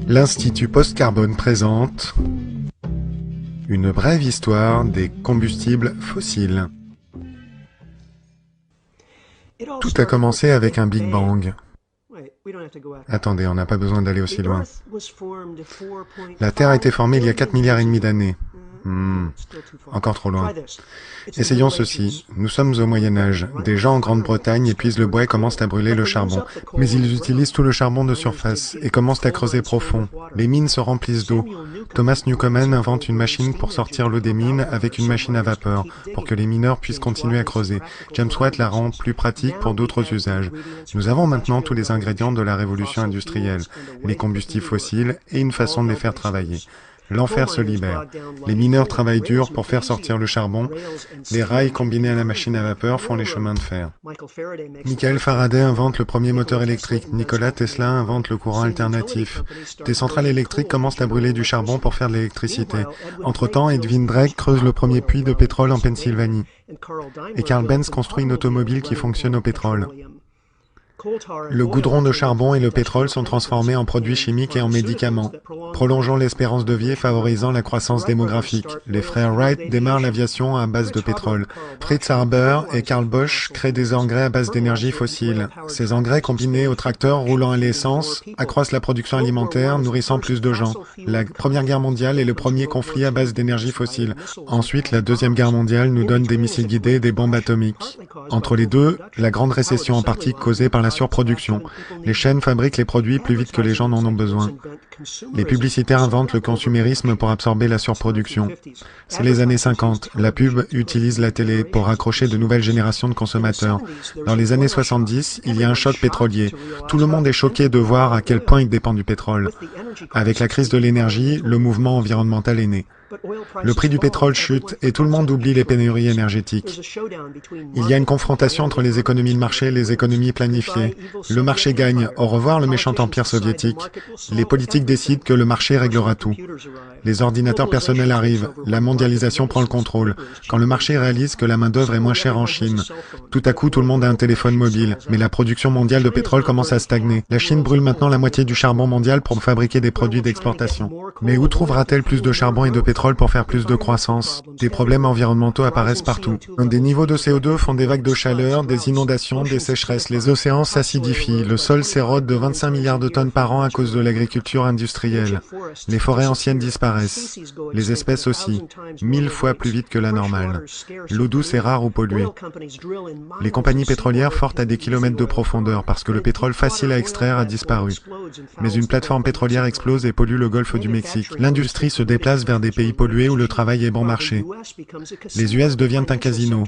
L'Institut Post-Carbone présente une brève histoire des combustibles fossiles. Tout a commencé avec un Big Bang. Attendez, on n'a pas besoin d'aller aussi loin. La Terre a été formée il y a 4,5 milliards d'années. Encore trop loin. Essayons ceci. Nous sommes au Moyen-Âge. Des gens en Grande-Bretagne épuisent le bois et commencent à brûler le charbon. Mais ils utilisent tout le charbon de surface et commencent à creuser profond. Les mines se remplissent d'eau. Thomas Newcomen invente une machine pour sortir l'eau des mines avec une machine à vapeur, pour que les mineurs puissent continuer à creuser. James Watt la rend plus pratique pour d'autres usages. Nous avons maintenant tous les ingrédients de la révolution industrielle, les combustibles fossiles et une façon de les faire travailler. L'enfer se libère. Les mineurs travaillent dur pour faire sortir le charbon. Les rails combinés à la machine à vapeur font les chemins de fer. Michael Faraday invente le premier moteur électrique. Nikola Tesla invente le courant alternatif. Des centrales électriques commencent à brûler du charbon pour faire de l'électricité. Entre-temps, Edwin Drake creuse le premier puits de pétrole en Pennsylvanie. Et Carl Benz construit une automobile qui fonctionne au pétrole. Le goudron de charbon et le pétrole sont transformés en produits chimiques et en médicaments, prolongeant l'espérance de vie et favorisant la croissance démographique. Les frères Wright démarrent l'aviation à base de pétrole. Fritz Haber et Karl Bosch créent des engrais à base d'énergie fossile. Ces engrais, combinés aux tracteurs roulant à l'essence, accroissent la production alimentaire, nourrissant plus de gens. La Première Guerre mondiale est le premier conflit à base d'énergie fossile. Ensuite, la Deuxième Guerre mondiale nous donne des missiles guidés et des bombes atomiques. Entre les deux, la grande récession en partie causée par la surproduction. Les chaînes fabriquent les produits plus vite que les gens n'en ont besoin. Les publicitaires inventent le consumérisme pour absorber la surproduction. C'est les années 50. La pub utilise la télé pour accrocher de nouvelles générations de consommateurs. Dans les années 70, il y a un choc pétrolier. Tout le monde est choqué de voir à quel point il dépend du pétrole. Avec la crise de l'énergie, le mouvement environnemental est né. Le prix du pétrole chute et tout le monde oublie les pénuries énergétiques. Il y a une confrontation entre les économies de marché et les économies planifiées. Le marché gagne. Au revoir le méchant empire soviétique. Les politiques décident que le marché réglera tout. Les ordinateurs personnels arrivent. La mondialisation prend le contrôle. Quand le marché réalise que la main-d'œuvre est moins chère en Chine, tout à coup tout le monde a un téléphone mobile. Mais la production mondiale de pétrole commence à stagner. La Chine brûle maintenant la moitié du charbon mondial pour fabriquer des produits d'exportation. Mais où trouvera-t-elle plus de charbon et de pétrole pour faire plus de croissance? Des problèmes environnementaux apparaissent partout. Des niveaux de CO2 font des vagues de chaleur, des inondations, des sécheresses. Les océans s'acidifient. Le sol s'érode de 25 milliards de tonnes par an à cause de l'agriculture industrielle. Les forêts anciennes disparaissent. Les espèces aussi, 1000 fois plus vite que la normale. L'eau douce est rare ou polluée. Les compagnies pétrolières fortent à des kilomètres de profondeur parce que le pétrole facile à extraire a disparu. Mais une plateforme pétrolière explose et pollue le golfe du Mexique. L'industrie se déplace vers des pays pollués où le travail est bon marché. Les US deviennent un casino.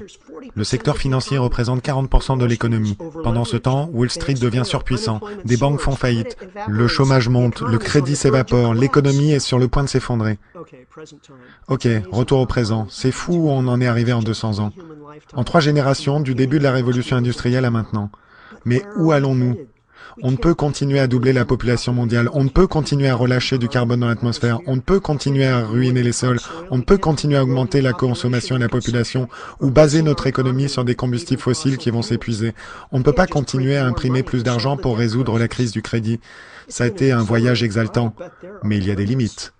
Le secteur financier représente 40% de l'économie. Pendant ce temps, Wall Street devient surpuissant. Des banques font faillite. Le chômage monte, le crédit s'évapore, l'économie est sur le point de s'effondrer. Ok, retour au présent. C'est fou où on en est arrivé en 200 ans. En 3 générations, du début de la révolution industrielle à maintenant. Mais où allons-nous ? On ne peut continuer à doubler la population mondiale, on ne peut continuer à relâcher du carbone dans l'atmosphère, on ne peut continuer à ruiner les sols, on ne peut continuer à augmenter la consommation et la population, ou baser notre économie sur des combustibles fossiles qui vont s'épuiser. On ne peut pas continuer à imprimer plus d'argent pour résoudre la crise du crédit. Ça a été un voyage exaltant, mais il y a des limites.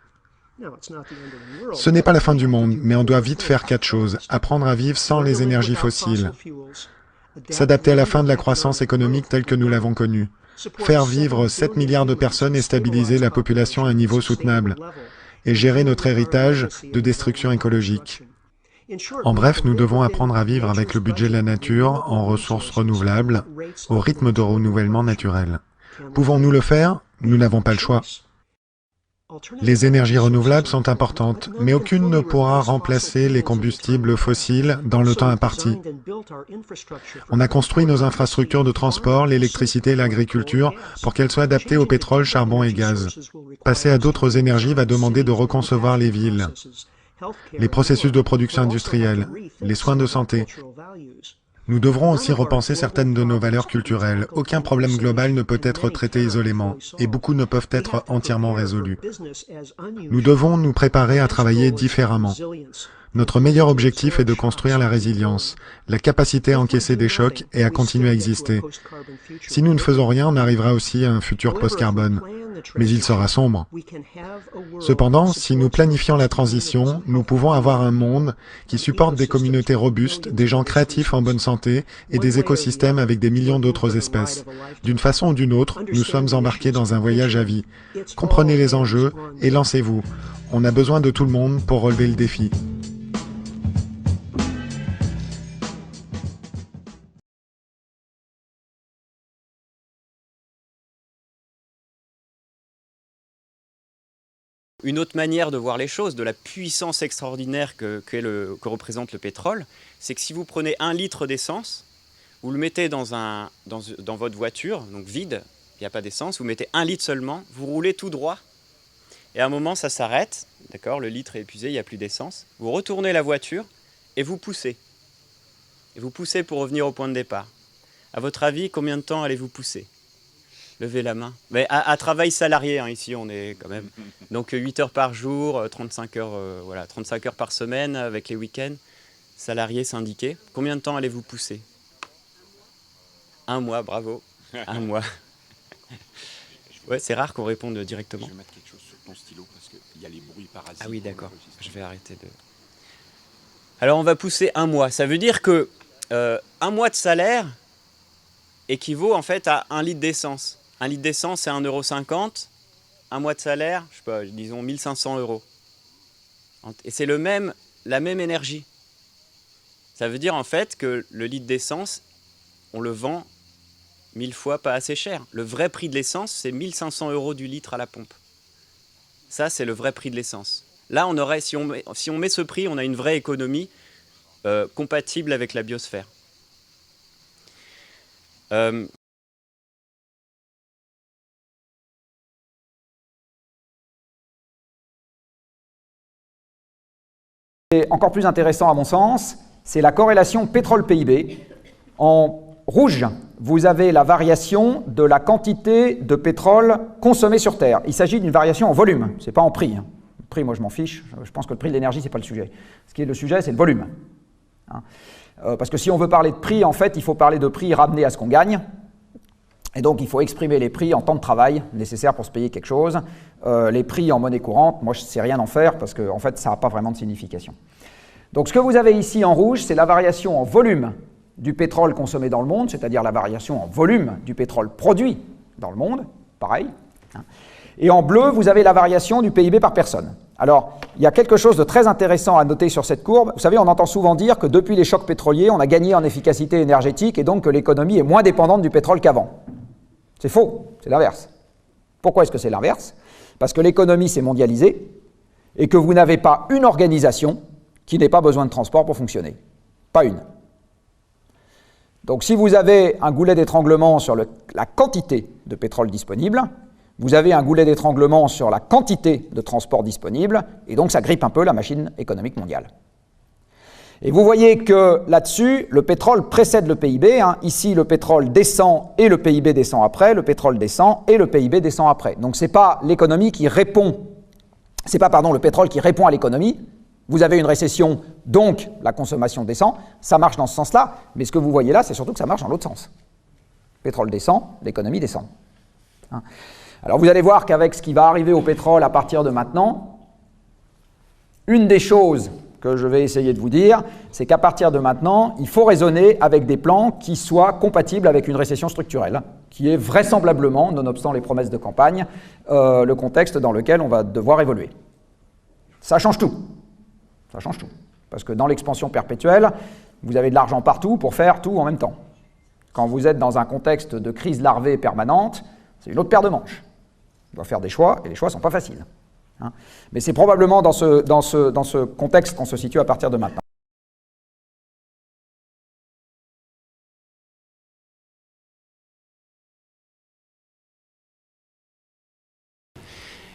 Ce n'est pas la fin du monde, mais on doit vite faire 4 choses. Apprendre à vivre sans les énergies fossiles. S'adapter à la fin de la croissance économique telle que nous l'avons connue. Faire vivre 7 milliards de personnes et stabiliser la population à un niveau soutenable. Et gérer notre héritage de destruction écologique. En bref, nous devons apprendre à vivre avec le budget de la nature, en ressources renouvelables, au rythme de renouvellement naturel. Pouvons-nous le faire? Nous n'avons pas le choix. Les énergies renouvelables sont importantes, mais aucune ne pourra remplacer les combustibles fossiles dans le temps imparti. On a construit nos infrastructures de transport, l'électricité et l'agriculture pour qu'elles soient adaptées au pétrole, charbon et gaz. Passer à d'autres énergies va demander de reconcevoir les villes, les processus de production industrielle, les soins de santé. Nous devrons aussi repenser certaines de nos valeurs culturelles. Aucun problème global ne peut être traité isolément, et beaucoup ne peuvent être entièrement résolus. Nous devons nous préparer à travailler différemment. Notre meilleur objectif est de construire la résilience, la capacité à encaisser des chocs et à continuer à exister. Si nous ne faisons rien, on arrivera aussi à un futur post-carbone, mais il sera sombre. Cependant, si nous planifions la transition, nous pouvons avoir un monde qui supporte des communautés robustes, des gens créatifs en bonne santé et des écosystèmes avec des millions d'autres espèces. D'une façon ou d'une autre, nous sommes embarqués dans un voyage à vie. Comprenez les enjeux et lancez-vous. On a besoin de tout le monde pour relever le défi. Une autre manière de voir les choses, de la puissance extraordinaire que représente le pétrole, c'est que si vous prenez 1 litre d'essence, vous le mettez dans votre voiture, donc vide, il n'y a pas d'essence, vous mettez 1 litre seulement, vous roulez tout droit, et à un moment ça s'arrête, d'accord, le litre est épuisé, il n'y a plus d'essence, vous retournez la voiture et vous poussez. Et vous poussez pour revenir au point de départ. À votre avis, combien de temps allez-vous pousser ? Levez la main. Mais à travail salarié, hein, ici on est quand même. Donc 8 heures par jour, 35 heures, voilà, 35 heures par semaine avec les week-ends. Salarié, syndiqué. Combien de temps allez-vous pousser ? 1 mois, bravo. 1 mois. Ouais, c'est rare qu'on réponde directement. Je vais mettre quelque chose sur ton stylo parce qu'il y a les bruits parasites. Ah oui, d'accord. Je vais arrêter de... Alors on va pousser 1 mois. Ça veut dire que 1 mois de salaire équivaut en fait à 1 litre d'essence. 1 litre d'essence, c'est 1,50 €. 1 mois de salaire, je sais pas, disons 1 500 €. Et c'est la même énergie. Ça veut dire en fait que le litre d'essence, on le vend 1000 fois pas assez cher. Le vrai prix de l'essence, c'est 1 500 € du litre à la pompe. Ça, c'est le vrai prix de l'essence. Là, on aurait, si on met ce prix, on a une vraie économie compatible avec la biosphère. Et encore plus intéressant à mon sens, c'est la corrélation pétrole-PIB. En rouge, vous avez la variation de la quantité de pétrole consommée sur Terre. Il s'agit d'une variation en volume, ce n'est pas en prix. Le prix, moi je m'en fiche, je pense que le prix de l'énergie, ce n'est pas le sujet. Ce qui est le sujet, c'est le volume. Parce que si on veut parler de prix, en fait, il faut parler de prix ramené à ce qu'on gagne. Et donc, il faut exprimer les prix en temps de travail nécessaire pour se payer quelque chose. Les prix en monnaie courante, moi, je ne sais rien en faire parce que, en fait, ça n'a pas vraiment de signification. Donc, ce que vous avez ici en rouge, c'est la variation en volume du pétrole consommé dans le monde, c'est-à-dire la variation en volume du pétrole produit dans le monde, pareil. Et en bleu, vous avez la variation du PIB par personne. Alors, il y a quelque chose de très intéressant à noter sur cette courbe. Vous savez, on entend souvent dire que depuis les chocs pétroliers, on a gagné en efficacité énergétique et donc que l'économie est moins dépendante du pétrole qu'avant. C'est faux, c'est l'inverse. Pourquoi est-ce que c'est l'inverse ? Parce que l'économie s'est mondialisée et que vous n'avez pas une organisation qui n'ait pas besoin de transport pour fonctionner. Pas une. Donc si vous avez un goulet d'étranglement sur la quantité de pétrole disponible, vous avez un goulet d'étranglement sur la quantité de transport disponible, et donc ça grippe un peu la machine économique mondiale. Et vous voyez que là-dessus, le pétrole précède le PIB. Ici, le pétrole descend et le PIB descend après. Le pétrole descend et le PIB descend après. Donc, ce n'est pas l'économie qui répond, c'est pas, pardon, le pétrole qui répond à l'économie. Vous avez une récession, donc la consommation descend. Ça marche dans ce sens-là, mais ce que vous voyez là, c'est surtout que ça marche dans l'autre sens. Le pétrole descend, l'économie descend. Alors, vous allez voir qu'avec ce qui va arriver au pétrole à partir de maintenant, une des choses que je vais essayer de vous dire, c'est qu'à partir de maintenant, il faut raisonner avec des plans qui soient compatibles avec une récession structurelle, qui est vraisemblablement, nonobstant les promesses de campagne, le contexte dans lequel on va devoir évoluer. Ça change tout. Ça change tout. Parce que dans l'expansion perpétuelle, vous avez de l'argent partout pour faire tout en même temps. Quand vous êtes dans un contexte de crise larvée permanente, c'est une autre paire de manches. On doit faire des choix, et les choix ne sont pas faciles. Mais c'est probablement dans ce contexte qu'on se situe à partir de maintenant.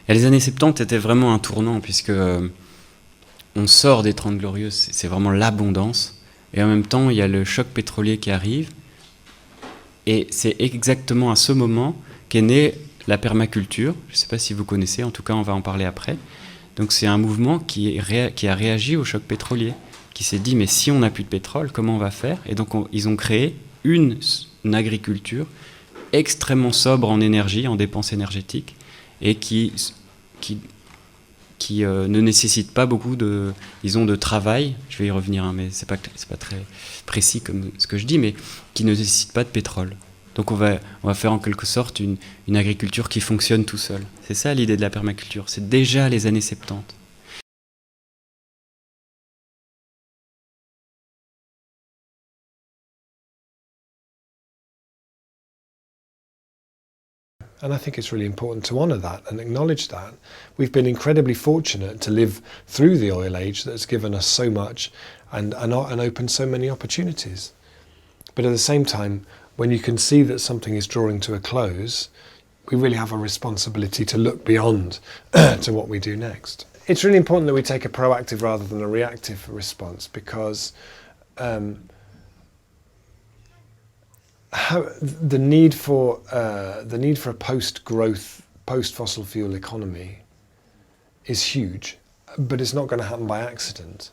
Et les années 70 étaient vraiment un tournant, puisque on sort des 30 Glorieuses, c'est vraiment l'abondance, et en même temps, il y a le choc pétrolier qui arrive, et c'est exactement à ce moment qu'est née la permaculture. Je ne sais pas si vous connaissez, en tout cas, on va en parler après. Donc c'est un mouvement qui a réagi au choc pétrolier, qui s'est dit mais si on n'a plus de pétrole, comment on va faire? Et donc ils ont créé une agriculture extrêmement sobre en énergie, en dépenses énergétiques, et qui ne nécessite pas beaucoup de travail, je vais y revenir, hein, mais c'est pas très précis comme ce que je dis, mais qui ne nécessite pas de pétrole. Donc on va faire en quelque sorte une agriculture qui fonctionne tout seul. C'est ça l'idée de la permaculture, c'est déjà les années 70. And I think it's really important to honour that and acknowledge that. We've been incredibly fortunate to live through the oil age that's given us so much and opened so many opportunities. But at the same time, when you can see that something is drawing to a close, we really have a responsibility to look beyond to what we do next. It's really important that we take a proactive rather than a reactive response, because the need for a post-growth, post-fossil fuel economy is huge, but it's not going to happen by accident.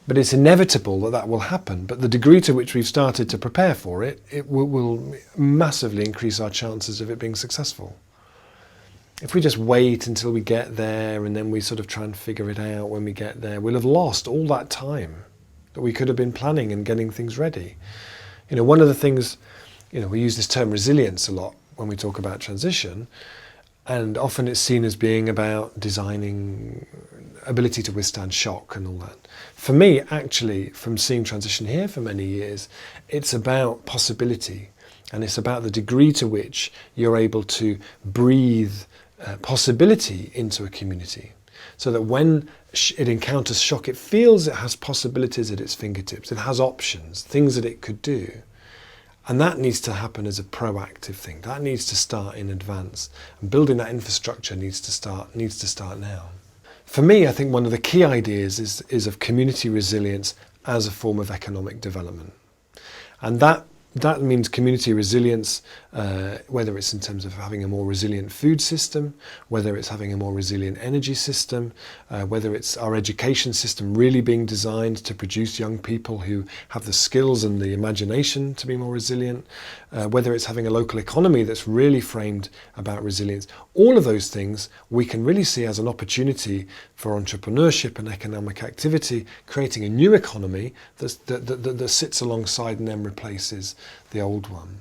But it's inevitable that that will happen. But the degree to which we've started to prepare for it, it will massively increase our chances of it being successful. If we just wait until we get there and then we sort of try and figure it out when we get there, we'll have lost all that time that we could have been planning and getting things ready. You know, one of the things, you know, we use this term resilience a lot when we talk about transition, and often it's seen as being about designing ability to withstand shock and all that. For me, actually, from seeing transition here for many years, it's about possibility, and it's about the degree to which you're able to breathe possibility into a community, so that when it encounters shock, it feels it has possibilities at its fingertips, it has options, things that it could do. And that needs to happen as a proactive thing. That needs to start in advance. And building that infrastructure needs to start now. For me, I think one of the key ideas is of community resilience as a form of economic development. And that means community resilience, whether it's in terms of having a more resilient food system, whether it's having a more resilient energy system, whether it's our education system really being designed to produce young people who have the skills and the imagination to be more resilient, whether it's having a local economy that's really framed about resilience. All of those things we can really see as an opportunity for entrepreneurship and economic activity, creating a new economy that sits alongside and then replaces the old one.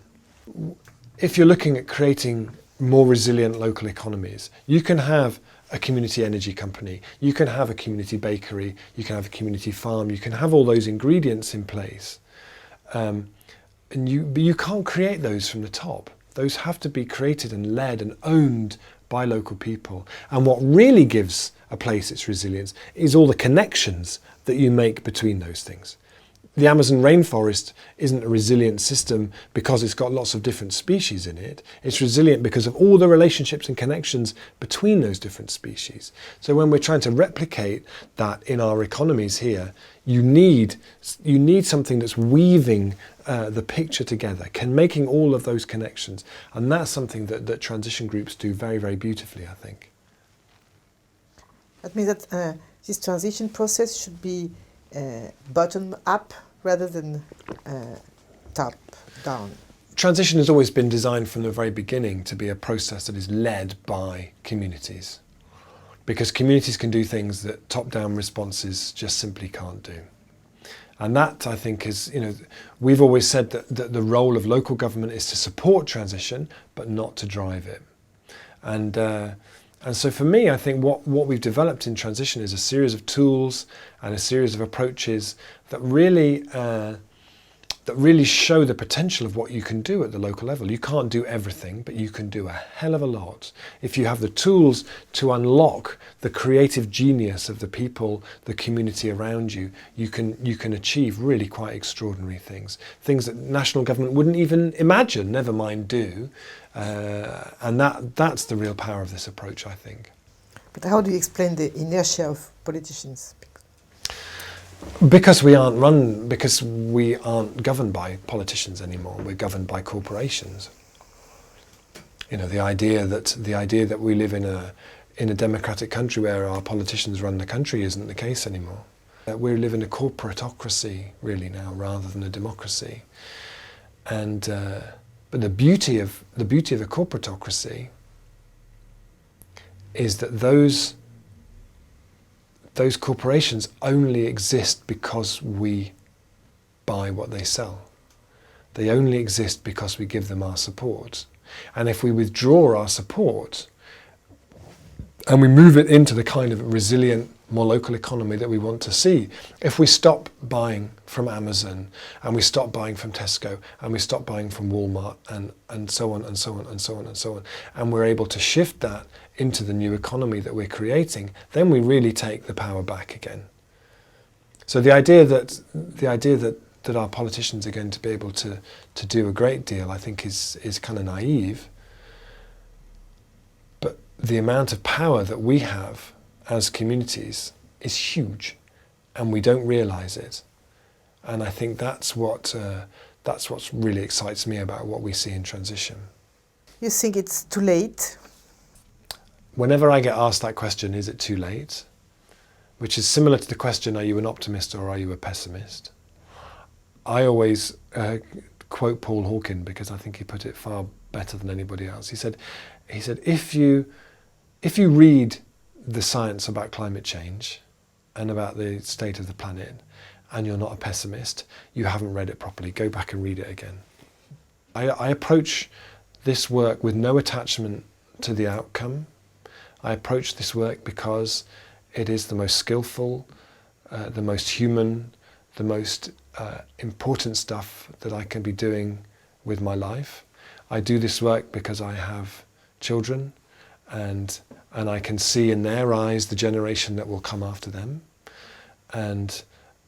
If you're looking at creating more resilient local economies, you can have a community energy company, you can have a community bakery, you can have a community farm, you can have all those ingredients in place. But you can't create those from the top. Those have to be created and led and owned by local people. And what really gives a place its resilience is all the connections that you make between those things. The Amazon rainforest isn't a resilient system because it's got lots of different species in it. It's resilient because of all the relationships and connections between those different species. So when we're trying to replicate that in our economies here, you need something that's weaving the picture together, making all of those connections. And that's something that transition groups do very, very beautifully, I think. That means that this transition process should be bottom up rather than top down. Transition has always been designed from the very beginning to be a process that is led by communities, because communities can do things that top-down responses just simply can't do. And that, I think, is, you know, we've always said that the role of local government is to support transition, but not to drive it. And so for me, I think what we've developed in transition is a series of tools and a series of approaches that really show the potential of what you can do at the local level. You can't do everything, but you can do a hell of a lot. If you have the tools to unlock the creative genius of the people, the community around you, you can achieve really quite extraordinary things. Things that national government wouldn't even imagine, never mind do. And that's the real power of this approach, I think. But how do you explain the inertia of politicians? Because we aren't governed by politicians anymore. We're governed by corporations. You know, the idea that we live in in a democratic country where our politicians run the country isn't the case anymore. We live in a corporatocracy really now rather than a democracy. And but the beauty of a corporatocracy is that those corporations only exist because we buy what they sell. They only exist because we give them our support. And if we withdraw our support and we move it into the kind of resilient, more local economy that we want to see, if we stop buying from Amazon and we stop buying from Tesco and we stop buying from Walmart and so on and so on and so on and so on, and we're able to shift that into the new economy that we're creating, then we really take the power back again. So the idea that our politicians are going to be able to do a great deal, I think is kind of naive. But the amount of power that we have as communities is huge, and we don't realise it. And I think that's what really excites me about what we see in transition. You think it's too late? Whenever I get asked that question, is it too late? Which is similar to the question, are you an optimist or are you a pessimist? I always quote Paul Hawken because I think he put it far better than anybody else. He said, if you read the science about climate change and about the state of the planet and you're not a pessimist, you haven't read it properly. Go back and read it again. I approach this work with no attachment to the outcome. I approach this work because it is the most skillful, the most human, the most important stuff that I can be doing with my life. I do this work because I have children, and I can see in their eyes the generation that will come after them, and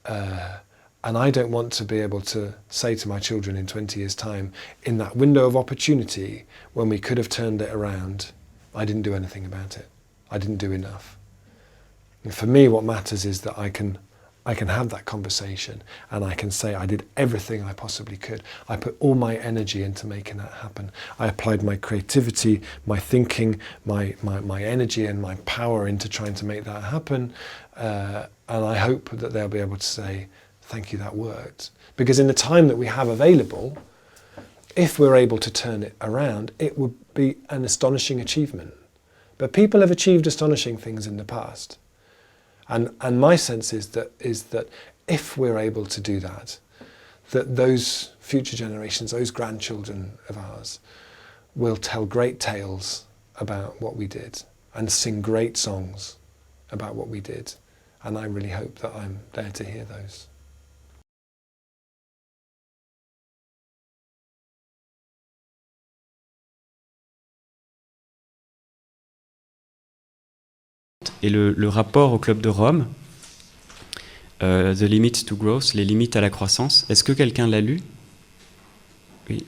I don't want to be able to say to my children in 20 years' time, in that window of opportunity when we could have turned it around, I didn't do anything about it. I didn't do enough. And for me, what matters is that I can have that conversation and I can say I did everything I possibly could. I put all my energy into making that happen. I applied my creativity, my thinking, my energy and my power into trying to make that happen. And I hope that they'll be able to say, thank you, that worked. Because in the time that we have available, if we're able to turn it around, it would be an astonishing achievement. But people have achieved astonishing things in the past. And my sense is that if we're able to do that, that those future generations, those grandchildren of ours, will tell great tales about what we did and sing great songs about what we did. And I really hope that I'm there to hear those. Et le rapport au Club de Rome, The Limits to Growth, les limites à la croissance, est-ce que quelqu'un l'a lu? Oui,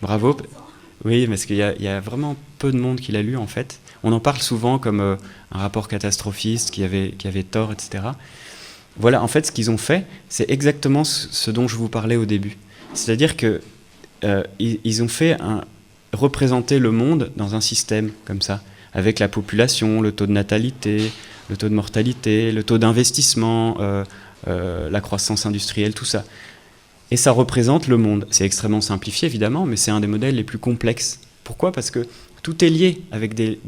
bravo. Oui, parce qu'il y a vraiment peu de monde qui l'a lu en fait. On en parle souvent comme un rapport catastrophiste qui avait tort, etc. Voilà, en fait, ce qu'ils ont fait, c'est exactement ce dont je vous parlais au début. C'est-à-dire que ils ont fait représenter le monde dans un système comme ça, avec la population, le taux de natalité, le taux de mortalité, le taux d'investissement, la croissance industrielle, tout ça. Et ça représente le monde. C'est extrêmement simplifié, évidemment, mais c'est un des modèles les plus complexes. Pourquoi? Parce que tout est lié avec des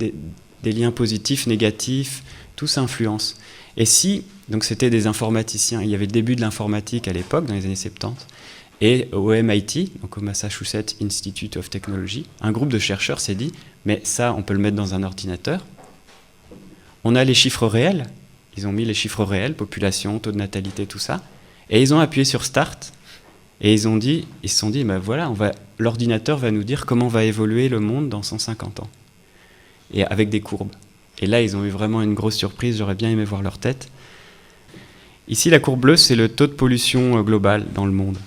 liens positifs, négatifs, tout s'influence. Et si, donc c'était des informaticiens, il y avait le début de l'informatique à l'époque, dans les années 70, et au MIT, donc au Massachusetts Institute of Technology, un groupe de chercheurs s'est dit, mais ça, on peut le mettre dans un ordinateur. On a les chiffres réels, ils ont mis les chiffres réels, population, taux de natalité, tout ça, et ils ont appuyé sur Start, et ils se sont dit, ben voilà, l'ordinateur va nous dire comment va évoluer le monde dans 150 ans, et avec des courbes. Et là, ils ont eu vraiment une grosse surprise, j'aurais bien aimé voir leur tête. Ici, la courbe bleue, c'est le taux de pollution global dans le monde.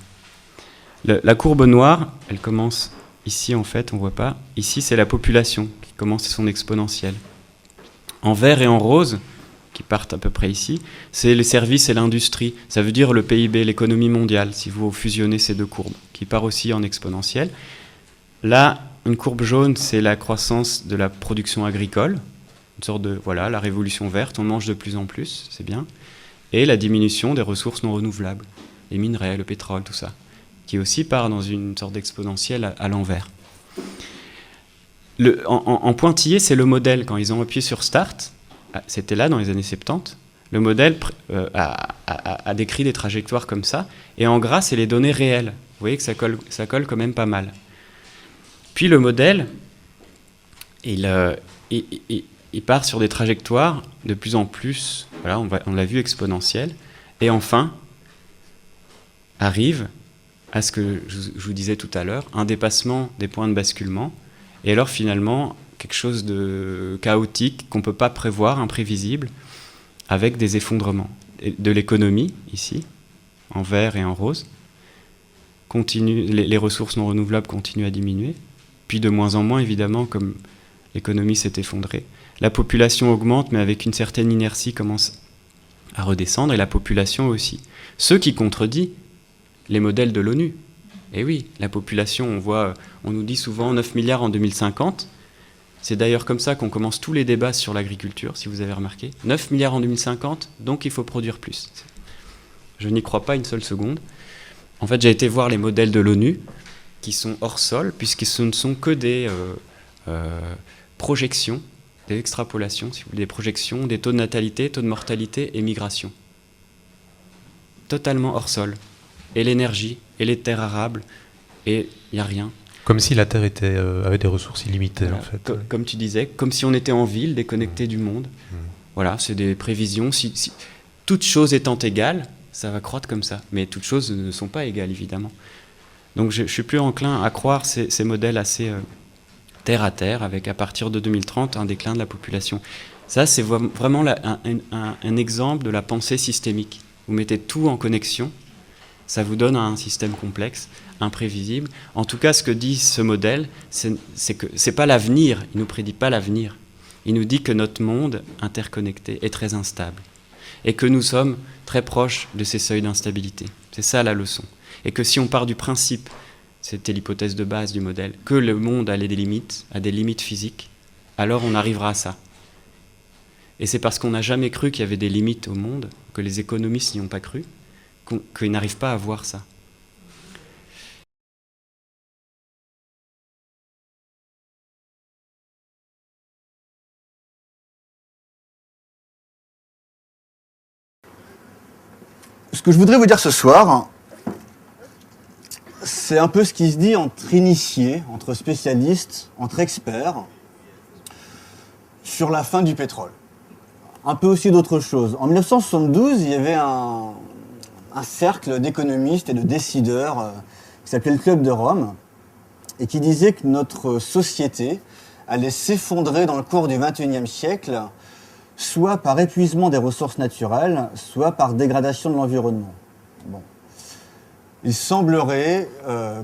La courbe noire, elle commence ici en fait, on ne voit pas. Ici, c'est la population qui commence son exponentielle. En vert et en rose, qui partent à peu près ici, c'est les services et l'industrie. Ça veut dire le PIB, l'économie mondiale, si vous fusionnez ces deux courbes, qui part aussi en exponentielle. Là, une courbe jaune, c'est la croissance de la production agricole. Une sorte de, voilà, la révolution verte, on mange de plus en plus, c'est bien. Et la diminution des ressources non renouvelables, les minerais, le pétrole, tout ça, qui aussi part dans une sorte d'exponentielle à l'envers. En pointillé, c'est le modèle. Quand ils ont appuyé sur Start, c'était là dans les années 70, le modèle a décrit des trajectoires comme ça, et en gras, c'est les données réelles. Vous voyez que ça colle quand même pas mal. Puis le modèle, il part sur des trajectoires de plus en plus, voilà, on l'a vu, exponentielles, et enfin arrive à ce que je vous disais tout à l'heure, un dépassement des points de basculement, et alors finalement quelque chose de chaotique qu'on ne peut pas prévoir, imprévisible, avec des effondrements. De l'économie, ici, en vert et en rose, les ressources non renouvelables continuent à diminuer, puis de moins en moins, évidemment, comme l'économie s'est effondrée. La population augmente, mais avec une certaine inertie commence à redescendre, et la population aussi. Ce qui contredit les modèles de l'ONU. Et oui, la population, on nous dit souvent 9 milliards en 2050. C'est d'ailleurs comme ça qu'on commence tous les débats sur l'agriculture, si vous avez remarqué. 9 milliards en 2050, donc il faut produire plus. Je n'y crois pas une seule seconde. En fait, j'ai été voir les modèles de l'ONU, qui sont hors sol, puisque ce ne sont que des projections, des extrapolations, si vous voulez, des projections, des taux de natalité, taux de mortalité et migration. Totalement hors sol. Et l'énergie, et les terres arables, et il n'y a rien. Comme si la Terre avait des ressources illimitées, voilà, en fait. Comme tu disais, comme si on était en ville, déconnecté du monde. Voilà, c'est des prévisions. Si toutes choses étant égales, ça va croître comme ça. Mais toutes choses ne sont pas égales, évidemment. Donc je suis plus enclin à croire ces modèles assez terre à terre, avec à partir de 2030 un déclin de la population. Ça, c'est vraiment un exemple de la pensée systémique. Vous mettez tout en connexion, ça vous donne un système complexe, imprévisible. En tout cas, ce que dit ce modèle, c'est que c'est pas l'avenir, il nous prédit pas l'avenir. Il nous dit que notre monde interconnecté est très instable et que nous sommes très proches de ces seuils d'instabilité. C'est ça la leçon. Et que si on part du principe, c'était l'hypothèse de base du modèle, que le monde a des limites physiques, alors on arrivera à ça. Et c'est parce qu'on n'a jamais cru qu'il y avait des limites au monde, que les économistes n'y ont pas cru, qu'ils n'arrivent pas à voir ça. Ce que je voudrais vous dire ce soir, c'est un peu ce qui se dit entre initiés, entre spécialistes, entre experts, sur la fin du pétrole. Un peu aussi d'autres choses. En 1972, il y avait un cercle d'économistes et de décideurs qui s'appelait le Club de Rome et qui disait que notre société allait s'effondrer dans le cours du XXIe siècle, soit par épuisement des ressources naturelles, soit par dégradation de l'environnement. Bon. Il semblerait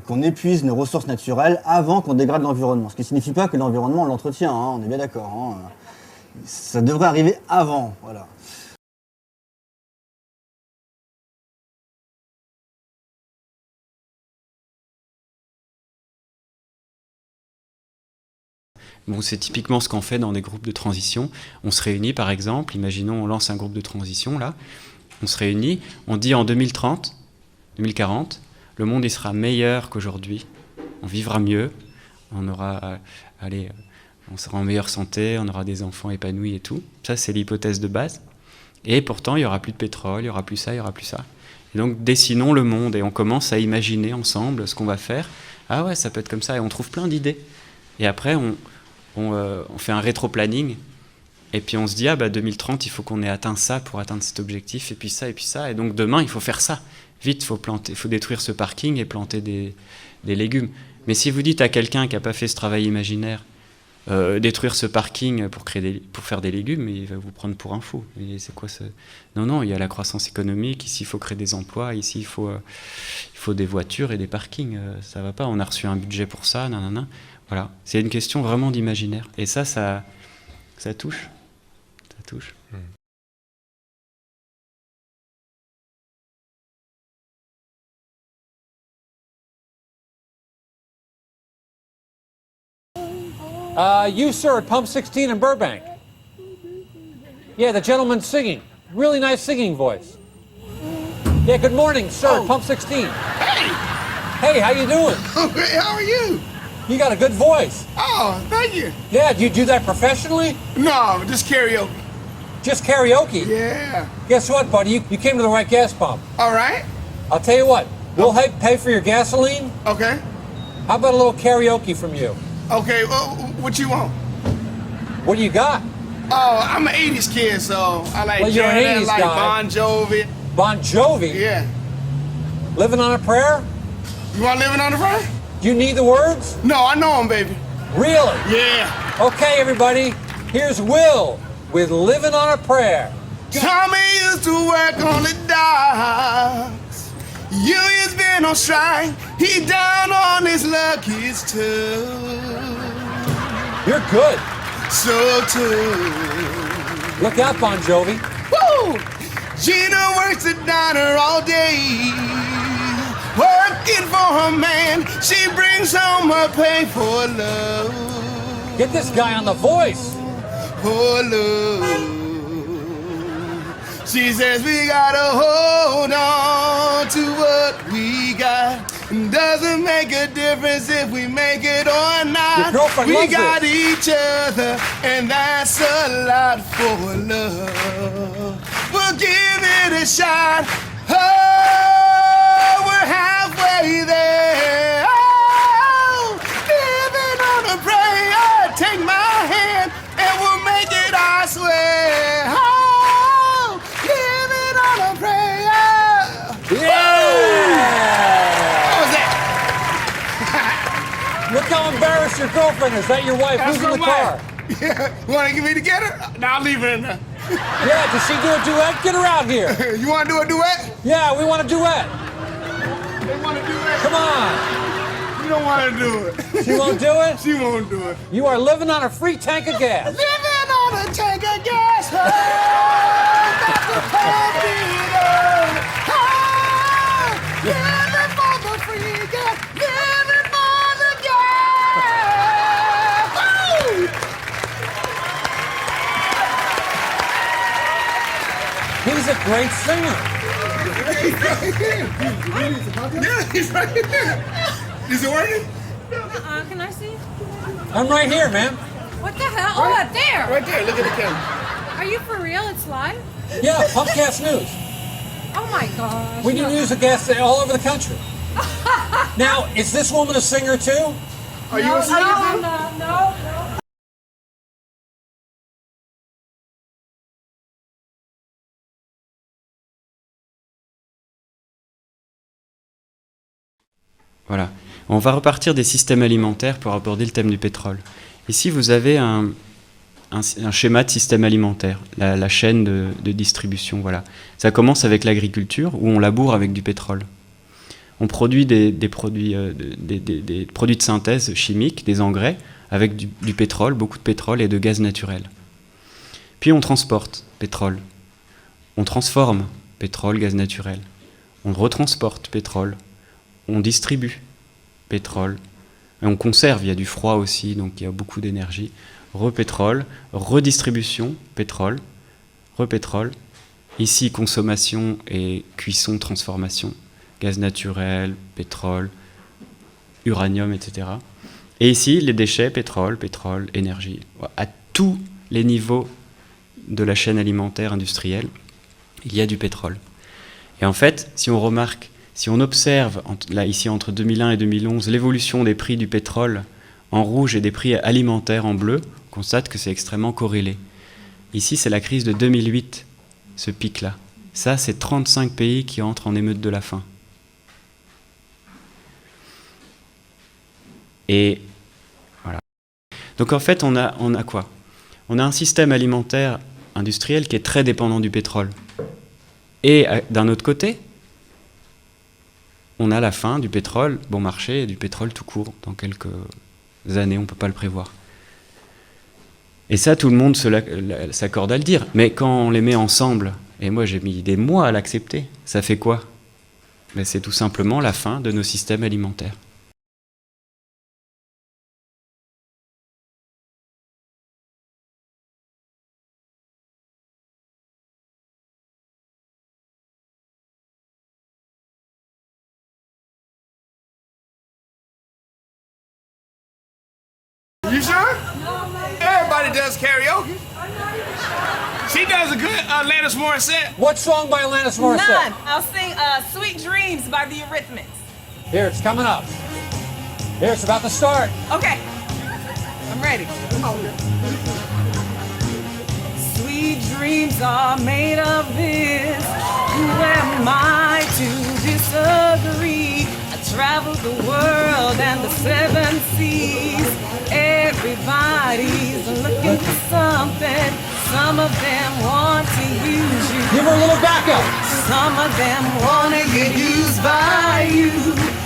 qu'on épuise nos ressources naturelles avant qu'on dégrade l'environnement. Ce qui ne signifie pas que l'environnement, on l'entretient, hein, on est bien d'accord. Hein. Ça devrait arriver avant, voilà. Bon, c'est typiquement ce qu'on fait dans des groupes de transition. On se réunit, par exemple, imaginons on lance un groupe de transition, là, on se réunit, on dit en 2030, 2040, le monde il sera meilleur qu'aujourd'hui, on vivra mieux, on sera en meilleure santé, on aura des enfants épanouis et tout. Ça, c'est l'hypothèse de base. Et pourtant, il n'y aura plus de pétrole, il n'y aura plus ça, il n'y aura plus ça. Et donc, dessinons le monde et on commence à imaginer ensemble ce qu'on va faire. Ah ouais, ça peut être comme ça. Et on trouve plein d'idées. Et après, on fait un rétro-planning. Et puis on se dit, 2030, il faut qu'on ait atteint ça pour atteindre cet objectif, et puis ça, et puis ça. Et donc demain, il faut faire ça. Vite, il faut détruire ce parking et planter des légumes. Mais si vous dites à quelqu'un qui n'a pas fait ce travail imaginaire, détruire ce parking pour faire des légumes, il va vous prendre pour un fou. Et c'est quoi ce... Non, il y a la croissance économique, ici il faut créer des emplois, ici il faut des voitures et des parkings. Ça va pas, on a reçu un budget pour ça, nanana. Voilà, c'est une question vraiment d'imaginaire. Et ça touche. Ça touche. You, sir, at Pump 16 in Burbank. Yeah, the gentleman singing. Really nice singing voice. Yeah, good morning, sir. Pump 16. Hey! Hey, how you doing? Okay, how are you? You got a good voice. Oh, thank you. Yeah, do you do that professionally? No, just karaoke. Just karaoke? Yeah. Guess what, buddy? You came to the right gas pump. All right. I'll tell you what. We'll pay for your gasoline. Okay. How about a little karaoke from you? Okay, well, what you want? What do you got? Oh, I'm an 80s kid, so I like Well, you're an Janet, 80s like guy. Bon Jovi. Bon Jovi? Yeah. Living on a Prayer? You want Living on the Front? Do you need the words? No, I know them, baby. Really? Yeah. Okay, everybody. Here's Will with Living on a Prayer. Tommy used to work on the docks. Union's been on strike. He down on his luck, he's too. You're good. So too. Look out, Bon Jovi. Woo! Gina works the diner all day. Working for her man. She brings home her pay for love. Get this guy on The Voice. For love. She says we gotta hold on to what we got. Doesn't make a difference if we make it or not. Your girlfriend We loves got it. each other, and that's a lot for love. We'll give it a shot. Oh, we're halfway there. Oh, living on a prayer. Take my hand, and we'll make it, I swear. Oh, living on a prayer. Yeah! What was that? Look how embarrassed your girlfriend is. That your wife? That's Who's in the my car? wife. Yeah. You want to get me to get her? No, I'll leave her in there. Yeah, does she do a duet? Get her out here. You want to do a duet? Yeah, we want a duet. They want to do it. Come on. You don't want to do it. She won't do it? She won't do it. You are living on a free tank of gas. Living on a tank of gas. Oh, that's the party. Oh, living for the free gas. Living for the gas. Woo! He's a great singer. Yeah, he's right there. Is it working? Can I see? I'm right here, man. What the hell? Oh, up there! Right there. Look at the camera. Are you for real? It's live? Yeah, Pumpcast News. Oh my gosh. We do news of gas all over the country. Now, is this woman a singer too? Are you a singer? No. Voilà. On va repartir des systèmes alimentaires pour aborder le thème du pétrole. Ici, vous avez un schéma de système alimentaire, la chaîne de distribution. Voilà. Ça commence avec l'agriculture, où on laboure avec du pétrole. On produit des produits de synthèse chimiques, des engrais, avec du pétrole, beaucoup de pétrole et de gaz naturel. Puis on transporte pétrole. On transforme pétrole, gaz naturel. On retransporte pétrole. On distribue pétrole. Et on conserve, il y a du froid aussi, donc il y a beaucoup d'énergie. Repétrole, redistribution, pétrole, repétrole. Ici, consommation et cuisson, transformation. Gaz naturel, pétrole, uranium, etc. Et ici, les déchets, pétrole, énergie. À tous les niveaux de la chaîne alimentaire industrielle, il y a du pétrole. Et en fait, si on remarque, si on observe, là, ici, entre 2001 et 2011, l'évolution des prix du pétrole en rouge et des prix alimentaires en bleu, on constate que c'est extrêmement corrélé. Ici, c'est la crise de 2008, ce pic-là. Ça, c'est 35 pays qui entrent en émeute de la faim. Et voilà. Donc en fait, on a quoi? On a un système alimentaire industriel qui est très dépendant du pétrole. Et d'un autre côté, on a la fin du pétrole bon marché et du pétrole tout court. Dans quelques années, on ne peut pas le prévoir. Et ça, tout le monde s'accorde à le dire. Mais quand on les met ensemble, et moi j'ai mis des mois à l'accepter, ça fait quoi? Ben, c'est tout simplement la fin de nos systèmes alimentaires. You sure? Everybody does karaoke. She does a good Alanis Morissette. What song by Alanis Morissette? None. I'll sing Sweet Dreams by the Eurythmics. Here, it's coming up. Here, it's about to start. Okay. I'm ready. Sweet dreams are made of this. Who am I to disagree? I travel the world and the 7 seas. Everybody's looking for something. Some of them want to use you. Give her a little backup. Some of them want to get used by you.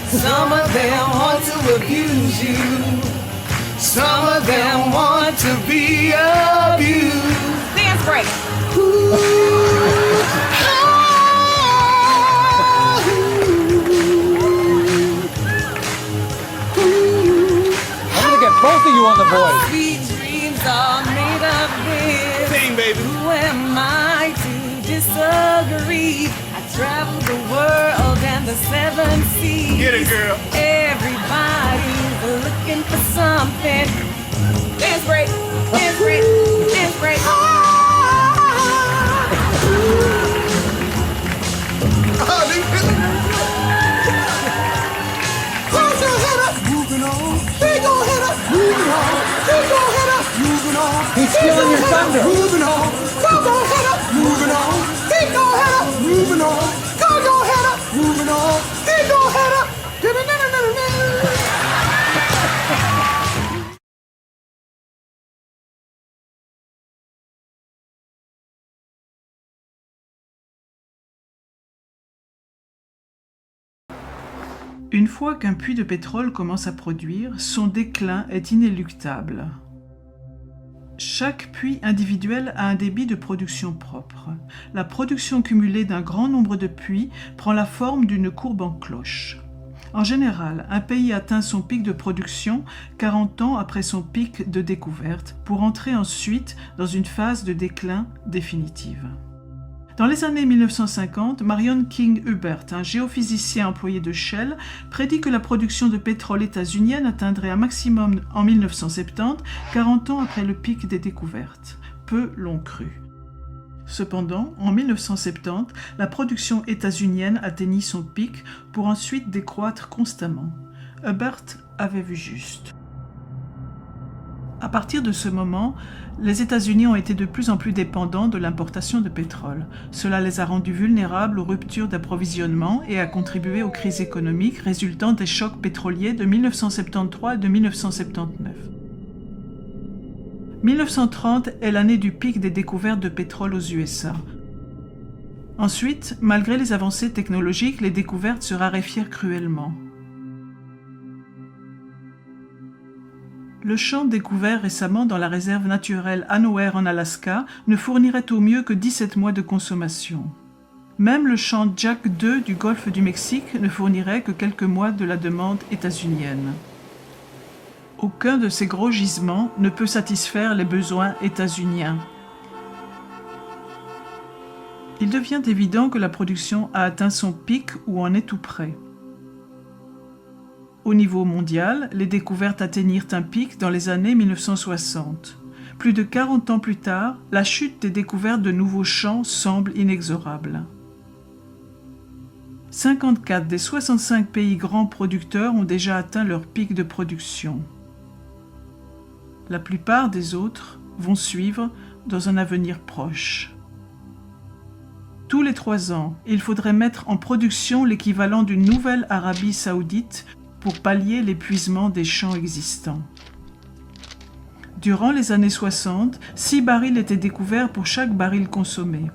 Some of them want to abuse you. Some of them want to be abused. Dance break. I'm gonna get both of you on the voice. Sweet dreams are made of this. Sing, baby. Who am I to disagree? I travel the world and the 7 seas. Get it, girl. Everybody's looking for something. Dance break, dance break, dance break. He's stealing your thunder. Moving on. Go, go, head up. Moving on. Keep go, head up. Moving on. Go, go, head up. Moving on. Keep go, head up. Une fois qu'un puits de pétrole commence à produire, son déclin est inéluctable. Chaque puits individuel a un débit de production propre. La production cumulée d'un grand nombre de puits prend la forme d'une courbe en cloche. En général, un pays atteint son pic de production 40 ans après son pic de découverte, pour entrer ensuite dans une phase de déclin définitive. Dans les années 1950, Marion King Hubbert, un géophysicien employé de Shell, prédit que la production de pétrole états-unienne atteindrait un maximum en 1970, 40 ans après le pic des découvertes. Peu l'ont cru. Cependant, en 1970, la production états-unienne atteignit son pic pour ensuite décroître constamment. Hubbert avait vu juste. À partir de ce moment, les États-Unis ont été de plus en plus dépendants de l'importation de pétrole. Cela les a rendus vulnérables aux ruptures d'approvisionnement et a contribué aux crises économiques résultant des chocs pétroliers de 1973 et de 1979. 1930 est l'année du pic des découvertes de pétrole aux USA. Ensuite, malgré les avancées technologiques, les découvertes se raréfièrent cruellement. Le champ découvert récemment dans la réserve naturelle Hanover en Alaska ne fournirait au mieux que 17 mois de consommation. Même le champ Jack II du golfe du Mexique ne fournirait que quelques mois de la demande états-unienne. Aucun de ces gros gisements ne peut satisfaire les besoins états-uniens. Il devient évident que la production a atteint son pic ou en est tout près. Au niveau mondial, les découvertes atteignirent un pic dans les années 1960. Plus de 40 ans plus tard, la chute des découvertes de nouveaux champs semble inexorable. 54 des 65 pays grands producteurs ont déjà atteint leur pic de production. La plupart des autres vont suivre dans un avenir proche. Tous les 3 ans, il faudrait mettre en production l'équivalent d'une nouvelle Arabie saoudite pour pallier l'épuisement des champs existants. Durant les années 60, 6 barils étaient découverts pour chaque baril consommé.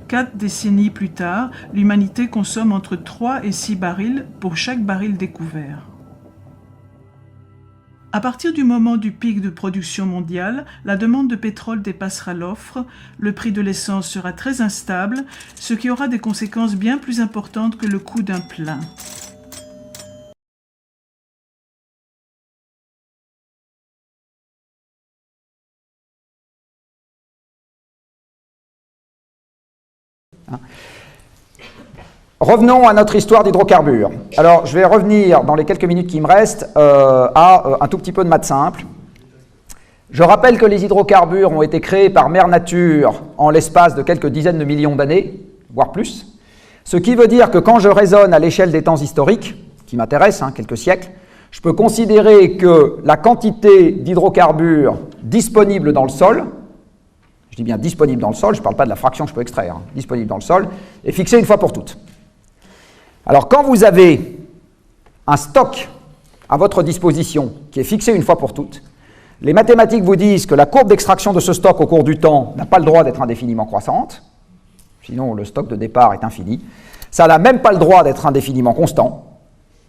4 décennies plus tard, l'humanité consomme entre 3 et 6 barils pour chaque baril découvert. À partir du moment du pic de production mondiale, la demande de pétrole dépassera l'offre, le prix de l'essence sera très instable, ce qui aura des conséquences bien plus importantes que le coût d'un plein. Revenons à notre histoire d'hydrocarbures. Alors, je vais revenir dans les quelques minutes qui me restent à un tout petit peu de maths simple. Je rappelle que les hydrocarbures ont été créés par Mère Nature en l'espace de quelques dizaines de millions d'années, voire plus. Ce qui veut dire que quand je raisonne à l'échelle des temps historiques, qui m'intéressent, quelques siècles, je peux considérer que la quantité d'hydrocarbures disponible dans le sol, je dis bien disponible dans le sol, je ne parle pas de la fraction que je peux extraire, disponible dans le sol, est fixée une fois pour toutes. Alors quand vous avez un stock à votre disposition qui est fixé une fois pour toutes, les mathématiques vous disent que la courbe d'extraction de ce stock au cours du temps n'a pas le droit d'être indéfiniment croissante, sinon le stock de départ est infini. Ça n'a même pas le droit d'être indéfiniment constant,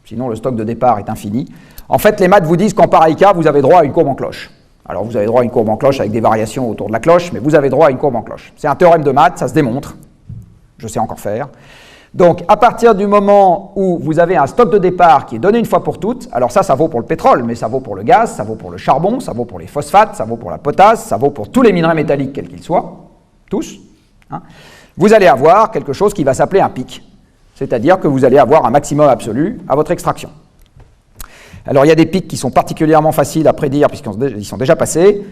sinon le stock de départ est infini. En fait, les maths vous disent qu'en pareil cas, vous avez droit à une courbe en cloche. Alors vous avez droit à une courbe en cloche avec des variations autour de la cloche, mais vous avez droit à une courbe en cloche. C'est un théorème de maths, ça se démontre, je sais encore faire. Donc, à partir du moment où vous avez un stock de départ qui est donné une fois pour toutes, alors ça vaut pour le pétrole, mais ça vaut pour le gaz, ça vaut pour le charbon, ça vaut pour les phosphates, ça vaut pour la potasse, ça vaut pour tous les minerais métalliques, quels qu'ils soient, tous, vous allez avoir quelque chose qui va s'appeler un pic, c'est-à-dire que vous allez avoir un maximum absolu à votre extraction. Alors, il y a des pics qui sont particulièrement faciles à prédire puisqu'ils sont déjà passés.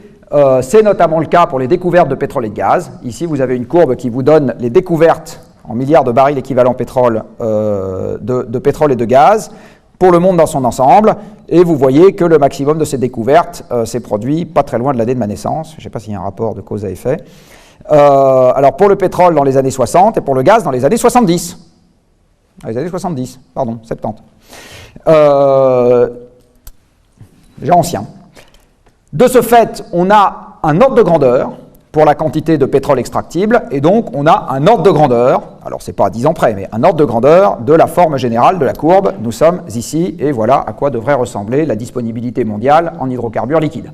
C'est notamment le cas pour les découvertes de pétrole et de gaz. Ici, vous avez une courbe qui vous donne les découvertes en milliards de barils équivalent pétrole, de pétrole et de gaz pour le monde dans son ensemble, et vous voyez que le maximum de ces découvertes s'est produit pas très loin de l'année de ma naissance. Je ne sais pas s'il y a un rapport de cause à effet. Alors pour le pétrole dans les années 60 et pour le gaz dans les années 70. Dans les années 70, pardon, 70. Déjà ancien. De ce fait, on a un ordre de grandeur pour la quantité de pétrole extractible, et donc on a un ordre de grandeur, alors c'est pas à 10 ans près, mais un ordre de grandeur de la forme générale de la courbe. Nous sommes ici, et voilà à quoi devrait ressembler la disponibilité mondiale en hydrocarbures liquides.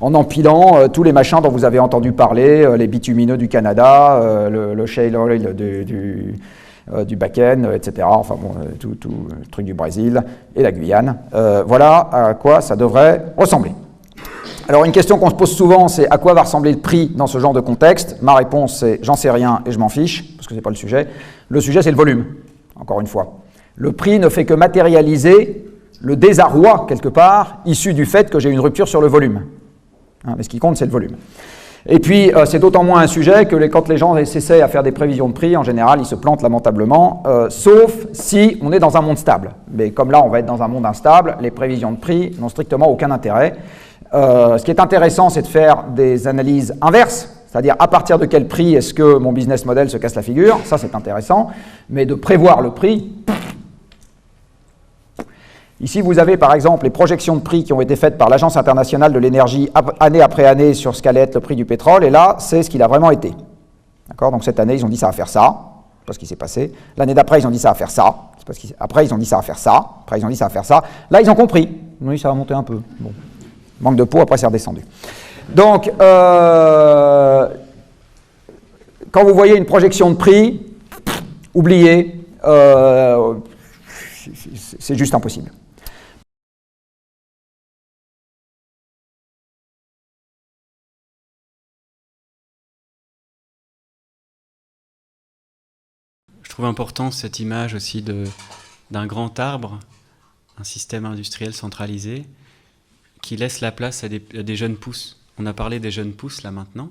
En empilant tous les machins dont vous avez entendu parler, les bitumineux du Canada, le shale oil du Bakken, etc. Enfin bon, tout le truc du Brésil et la Guyane. Voilà à quoi ça devrait ressembler. Alors une question qu'on se pose souvent, c'est à quoi va ressembler le prix dans ce genre de contexte? Ma réponse c'est j'en sais rien et je m'en fiche, parce que c'est pas le sujet. Le sujet c'est le volume, encore une fois. Le prix ne fait que matérialiser le désarroi, quelque part, issu du fait que j'ai une rupture sur le volume. Mais ce qui compte c'est le volume. Et puis c'est d'autant moins un sujet que quand les gens essaient à faire des prévisions de prix, en général ils se plantent lamentablement, sauf si on est dans un monde stable. Mais comme là on va être dans un monde instable, les prévisions de prix n'ont strictement aucun intérêt. Ce qui est intéressant, c'est de faire des analyses inverses, c'est-à-dire à partir de quel prix est-ce que mon business model se casse la figure, ça c'est intéressant, mais de prévoir le prix. Ici, vous avez par exemple les projections de prix qui ont été faites par l'Agence internationale de l'énergie année après année sur ce qu'allait être le prix du pétrole, et là, c'est ce qu'il a vraiment été. D'accord ? Donc cette année, ils ont dit ça va faire ça, c'est pas ce qui s'est passé. L'année d'après, ils ont dit ça va faire ça, c'est pas ce qui... Après, ils ont dit ça va faire ça, après, ils ont dit ça va faire ça. Là, ils ont compris. Ils ont dit ça va monter un peu. Bon. Manque de peau, après c'est redescendu. Donc, quand vous voyez une projection de prix, oubliez, c'est juste impossible. Je trouve important cette image aussi d'un grand arbre, un système industriel centralisé, qui laisse la place à des jeunes pousses. On a parlé des jeunes pousses là maintenant,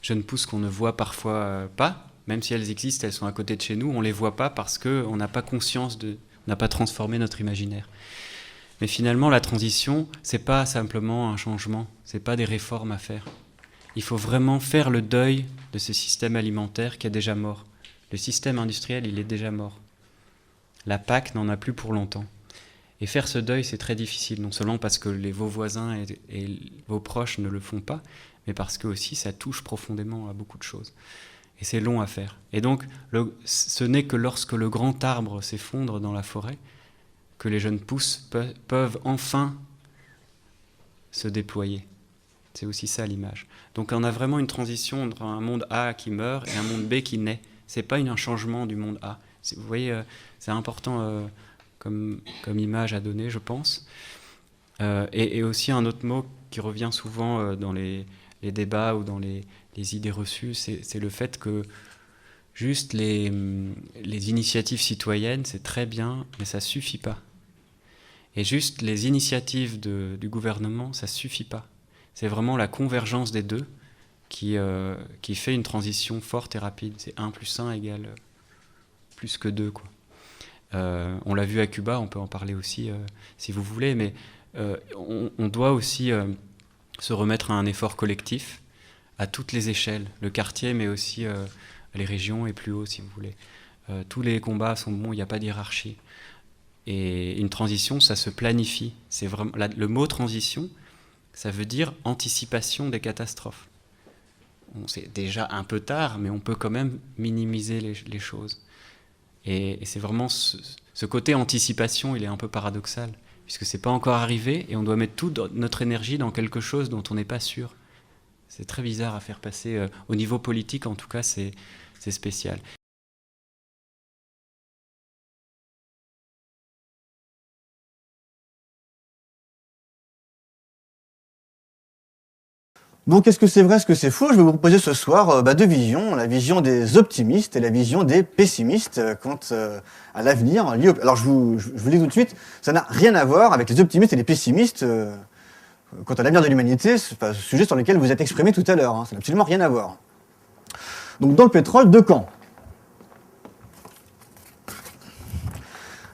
jeunes pousses qu'on ne voit parfois pas, même si elles existent, elles sont à côté de chez nous, on ne les voit pas parce qu'on n'a pas conscience on n'a pas transformé notre imaginaire. Mais finalement, la transition, c'est pas simplement un changement, c'est pas des réformes à faire. Il faut vraiment faire le deuil de ce système alimentaire qui est déjà mort. Le système industriel, il est déjà mort. La PAC n'en a plus pour longtemps. Et faire ce deuil, c'est très difficile, non seulement parce que vos voisins et vos proches ne le font pas, mais parce que aussi ça touche profondément à beaucoup de choses. Et c'est long à faire. Et donc, ce n'est que lorsque le grand arbre s'effondre dans la forêt que les jeunes pousses peuvent enfin se déployer. C'est aussi ça l'image. Donc on a vraiment une transition entre un monde A qui meurt et un monde B qui naît. C'est pas un changement du monde A. Vous voyez, c'est important... Comme image à donner, je pense. Et aussi un autre mot qui revient souvent dans les débats ou dans les idées reçues, c'est le fait que juste les initiatives citoyennes, c'est très bien, mais ça ne suffit pas. Et juste les initiatives du gouvernement, ça ne suffit pas. C'est vraiment la convergence des deux qui fait une transition forte et rapide. C'est 1 + 1 égale plus que 2, quoi. On l'a vu à Cuba, on peut en parler aussi si vous voulez, mais on doit aussi se remettre à un effort collectif à toutes les échelles, le quartier, mais aussi les régions et plus haut, si vous voulez. Tous les combats sont bons, il n'y a pas d'hiérarchie. Et une transition, ça se planifie. C'est vraiment, le mot transition, ça veut dire anticipation des catastrophes. C'est déjà un peu tard, mais on peut quand même minimiser les choses. Et c'est vraiment ce côté anticipation, il est un peu paradoxal, puisque c'est pas encore arrivé, et on doit mettre toute notre énergie dans quelque chose dont on n'est pas sûr. C'est très bizarre à faire passer. Au niveau politique, en tout cas, c'est spécial. Donc, est-ce que c'est vrai, est-ce que c'est faux? Je vais vous proposer ce soir deux visions, la vision des optimistes et la vision des pessimistes quant à l'avenir. Alors, je vous dis tout de suite, ça n'a rien à voir avec les optimistes et les pessimistes quant à l'avenir de l'humanité, c'est pas ce sujet sur lequel vous êtes exprimé tout à l'heure, hein, ça n'a absolument rien à voir. Donc, dans le pétrole, deux camps.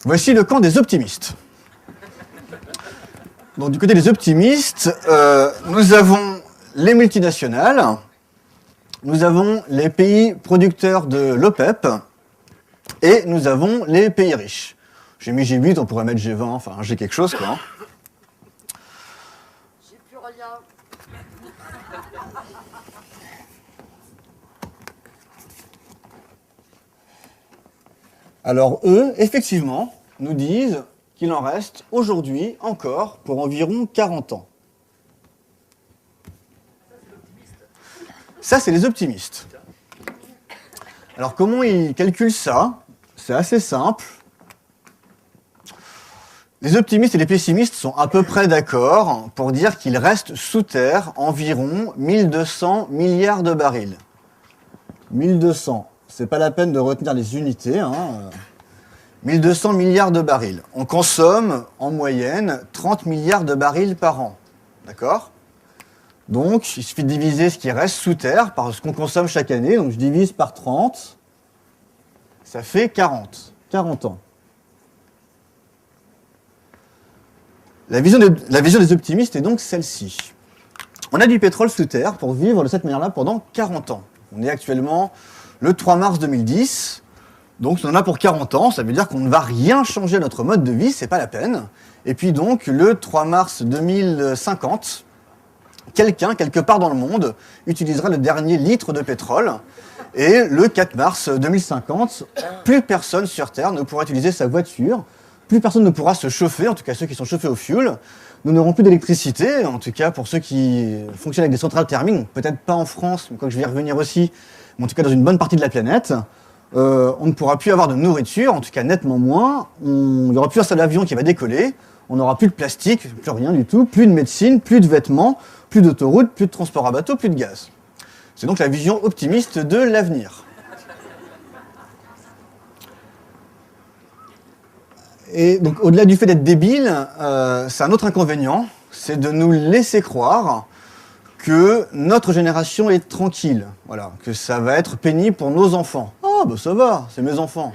Voici le camp des optimistes. Donc, du côté des optimistes, nous avons les multinationales, nous avons les pays producteurs de l'OPEP, et nous avons les pays riches. J'ai mis G8, on pourrait mettre G20, enfin j'ai quelque chose quoi. J'ai plus rien. Alors eux, effectivement, nous disent qu'il en reste aujourd'hui encore pour environ 40 ans. Ça, c'est les optimistes. Alors, comment ils calculent ça? C'est assez simple. Les optimistes et les pessimistes sont à peu près d'accord pour dire qu'il reste sous terre environ 1200 milliards de barils. 1200, c'est pas la peine de retenir les unités, hein. 1200 milliards de barils. On consomme en moyenne 30 milliards de barils par an. D'accord ? Donc, il suffit de diviser ce qui reste sous terre par ce qu'on consomme chaque année. Donc, je divise par 30. Ça fait 40. 40 ans. La vision des optimistes est donc celle-ci. On a du pétrole sous terre pour vivre de cette manière-là pendant 40 ans. On est actuellement le 3 mars 2010. Donc, on en a pour 40 ans. Ça veut dire qu'on ne va rien changer à notre mode de vie. C'est pas la peine. Et puis donc, le 3 mars 2050... quelqu'un, quelque part dans le monde, utilisera le dernier litre de pétrole. Et le 4 mars 2050, plus personne sur Terre ne pourra utiliser sa voiture, plus personne ne pourra se chauffer, en tout cas ceux qui sont chauffés au fioul. Nous n'aurons plus d'électricité, en tout cas pour ceux qui fonctionnent avec des centrales thermiques, peut-être pas en France, mais quoi que je vais y revenir aussi, mais en tout cas dans une bonne partie de la planète. On ne pourra plus avoir de nourriture, en tout cas nettement moins. Il n'y aura plus un seul avion qui va décoller. On n'aura plus de plastique, plus rien du tout, plus de médecine, plus de vêtements, plus d'autoroutes, plus de transport à bateau, plus de gaz. C'est donc la vision optimiste de l'avenir. Et donc au-delà du fait d'être débile, c'est un autre inconvénient, c'est de nous laisser croire que notre génération est tranquille, voilà, que ça va être pénible pour nos enfants. Ah bah ça va, c'est mes enfants.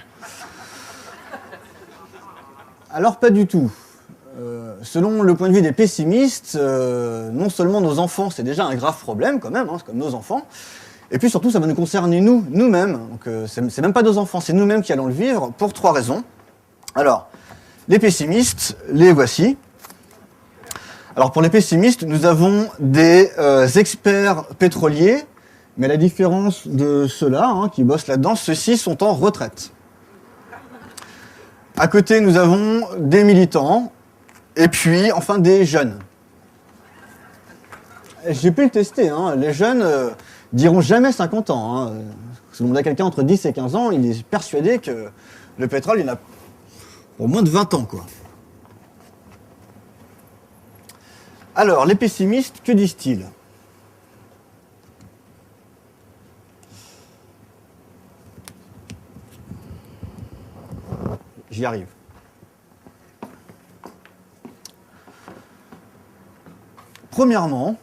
Alors pas du tout. Selon le point de vue des pessimistes, non seulement nos enfants, c'est déjà un grave problème quand même, hein, c'est comme nos enfants, et puis surtout ça va nous concerner nous-mêmes. Donc c'est même pas nos enfants, c'est nous-mêmes qui allons le vivre pour 3 raisons. Alors, les pessimistes, les voici. Alors pour les pessimistes, nous avons des experts pétroliers, mais à la différence de ceux-là hein, qui bossent là-dedans, ceux-ci sont en retraite. À côté, nous avons des militants, et puis, enfin, des jeunes. J'ai pu le tester, hein. Les jeunes diront jamais 50 ans. Hein. Si on a quelqu'un entre 10 et 15 ans, il est persuadé que le pétrole, il a pour moins de 20 ans, quoi. Alors, les pessimistes, que disent-ils ? J'y arrive. Premièrement,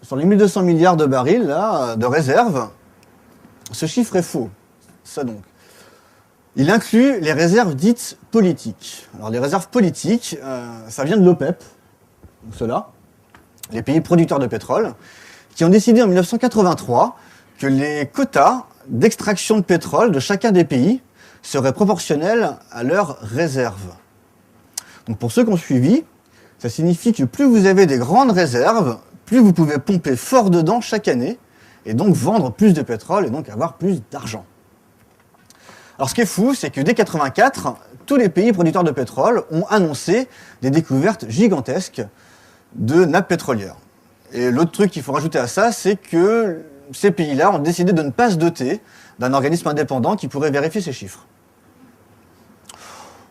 sur les 1200 milliards de barils là, de réserves, ce chiffre est faux. Ça donc. Il inclut les réserves dites politiques. Alors les réserves politiques, ça vient de l'OPEP, donc ceux-là, les pays producteurs de pétrole, qui ont décidé en 1983 que les quotas d'extraction de pétrole de chacun des pays seraient proportionnels à leurs réserves. Donc pour ceux qui ont suivi, ça signifie que plus vous avez des grandes réserves, plus vous pouvez pomper fort dedans chaque année, et donc vendre plus de pétrole, et donc avoir plus d'argent. Alors ce qui est fou, c'est que dès 1984, tous les pays producteurs de pétrole ont annoncé des découvertes gigantesques de nappes pétrolières. Et l'autre truc qu'il faut rajouter à ça, c'est que ces pays-là ont décidé de ne pas se doter d'un organisme indépendant qui pourrait vérifier ces chiffres.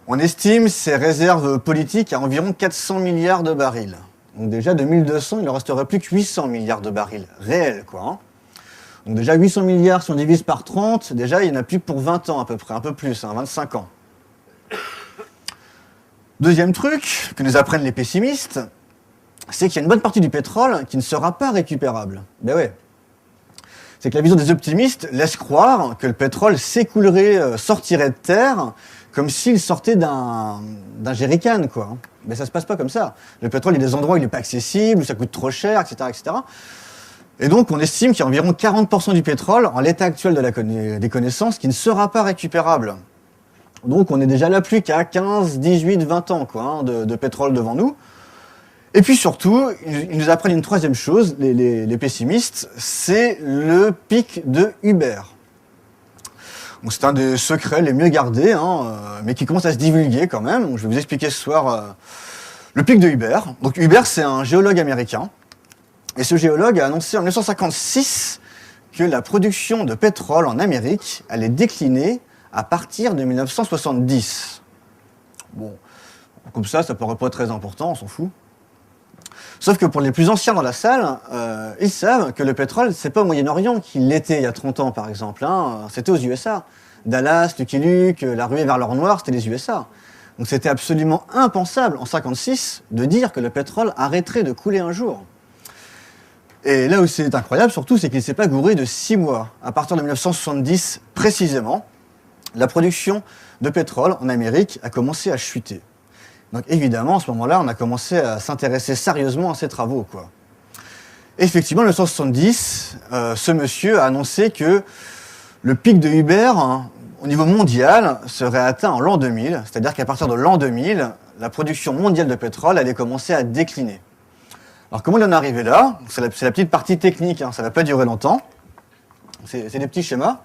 On estime ces réserves politiques à environ 400 milliards de barils. Donc déjà, de 1200, il ne resterait plus que 800 milliards de barils réels, quoi. Hein. Donc déjà, 800 milliards, si on divise par 30, déjà, il n'y en a plus que pour 20 ans à peu près, un peu plus, 25 ans. Deuxième truc que nous apprennent les pessimistes, c'est qu'il y a une bonne partie du pétrole qui ne sera pas récupérable. Ben ouais. C'est que la vision des optimistes laisse croire que le pétrole s'écoulerait, sortirait de terre, comme s'il sortait d'un jerrycan, quoi. Mais ça se passe pas comme ça. Le pétrole, il y a des endroits où il n'est pas accessible, où ça coûte trop cher, etc., etc. Et donc, on estime qu'il y a environ 40% du pétrole, en l'état actuel des connaissances, qui ne sera pas récupérable. Donc, on est déjà là plus qu'à 15, 18, 20 ans, quoi, hein, de pétrole devant nous. Et puis surtout, ils nous apprennent une troisième chose, les pessimistes, c'est le pic de Uber. Donc c'est un des secrets les mieux gardés, hein, mais qui commence à se divulguer quand même. Donc je vais vous expliquer ce soir le pic de Uber. Donc Uber, c'est un géologue américain. Et ce géologue a annoncé en 1956 que la production de pétrole en Amérique allait décliner à partir de 1970. Bon, comme ça paraît pas très important, on s'en fout. Sauf que pour les plus anciens dans la salle, ils savent que le pétrole, c'est pas au Moyen-Orient qu'il l'était il y a 30 ans, par exemple. Hein, c'était aux USA. Dallas, Lucky Luke, la ruée vers l'or noir, c'était les USA. Donc c'était absolument impensable, en 1956, de dire que le pétrole arrêterait de couler un jour. Et là où c'est incroyable, surtout, c'est qu'il ne s'est pas gouré de 6 mois. À partir de 1970, précisément, la production de pétrole en Amérique a commencé à chuter. Donc évidemment, à ce moment-là, on a commencé à s'intéresser sérieusement à ces travaux, quoi. Et effectivement, en 1970, ce monsieur a annoncé que le pic de Uber, hein, au niveau mondial, serait atteint en l'an 2000, c'est-à-dire qu'à partir de l'an 2000, la production mondiale de pétrole allait commencer à décliner. Alors comment il en est arrivé là? C'est la petite partie technique, hein, ça ne va pas durer longtemps. C'est des petits schémas.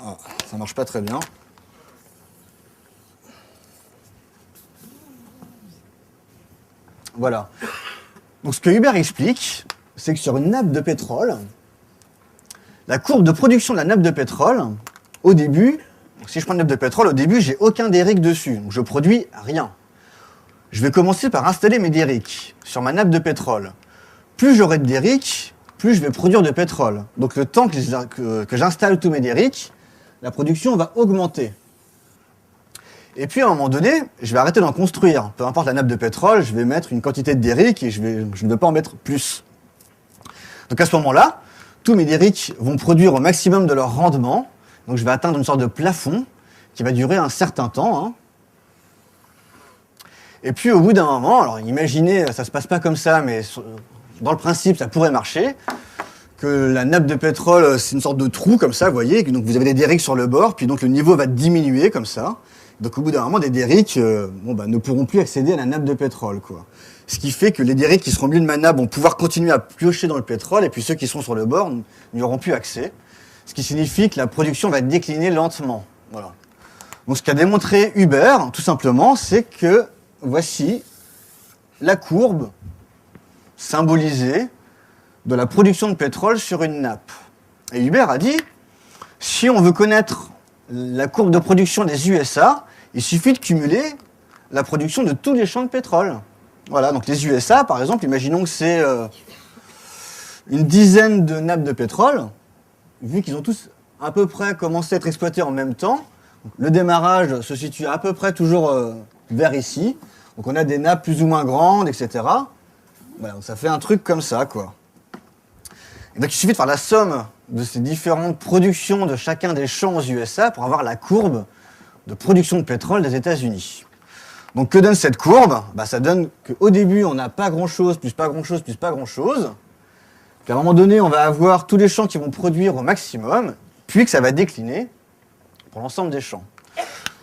Ah, ça marche pas très bien. Voilà. Donc ce que Uber explique, c'est que sur une nappe de pétrole, la courbe de production de la nappe de pétrole, au début, si je prends une nappe de pétrole, au début, j'ai aucun derrick dessus, donc je produis rien. Je vais commencer par installer mes derricks sur ma nappe de pétrole. Plus j'aurai de derricks, plus je vais produire de pétrole. Donc le temps que j'installe tous mes derricks, la production va augmenter. Et puis à un moment donné, je vais arrêter d'en construire. Peu importe la nappe de pétrole, je vais mettre une quantité de derricks et je ne vais pas en mettre plus. Donc à ce moment-là, tous mes derricks vont produire au maximum de leur rendement. Donc je vais atteindre une sorte de plafond qui va durer un certain temps. Hein. Et puis au bout d'un moment, alors imaginez, ça se passe pas comme ça, mais dans le principe, ça pourrait marcher. Que la nappe de pétrole, c'est une sorte de trou comme ça, vous voyez. Donc vous avez des derricks sur le bord, puis donc le niveau va diminuer comme ça. Donc au bout d'un moment, des derricks ne pourront plus accéder à la nappe de pétrole, quoi. Ce qui fait que les derricks qui seront au milieu de ma nappe vont pouvoir continuer à piocher dans le pétrole, et puis ceux qui sont sur le bord n'y auront plus accès. Ce qui signifie que la production va décliner lentement. Voilà. Donc ce qu'a démontré Uber, tout simplement, c'est que voici la courbe symbolisée de la production de pétrole sur une nappe. Et Uber a dit, si on veut connaître la courbe de production des USA, il suffit de cumuler la production de tous les champs de pétrole. Voilà, donc les USA, par exemple, imaginons que c'est une dizaine de nappes de pétrole, vu qu'ils ont tous à peu près commencé à être exploités en même temps. Le démarrage se situe à peu près toujours vers ici. Donc on a des nappes plus ou moins grandes, etc. Voilà, donc ça fait un truc comme ça, quoi. Et donc il suffit de faire la somme de ces différentes productions de chacun des champs aux USA pour avoir la courbe de production de pétrole des États-Unis. Donc que donne cette courbe? Ça donne qu'au début on n'a pas grand-chose, plus pas grand-chose, plus pas grand-chose. Puis à un moment donné on va avoir tous les champs qui vont produire au maximum, puis que ça va décliner pour l'ensemble des champs.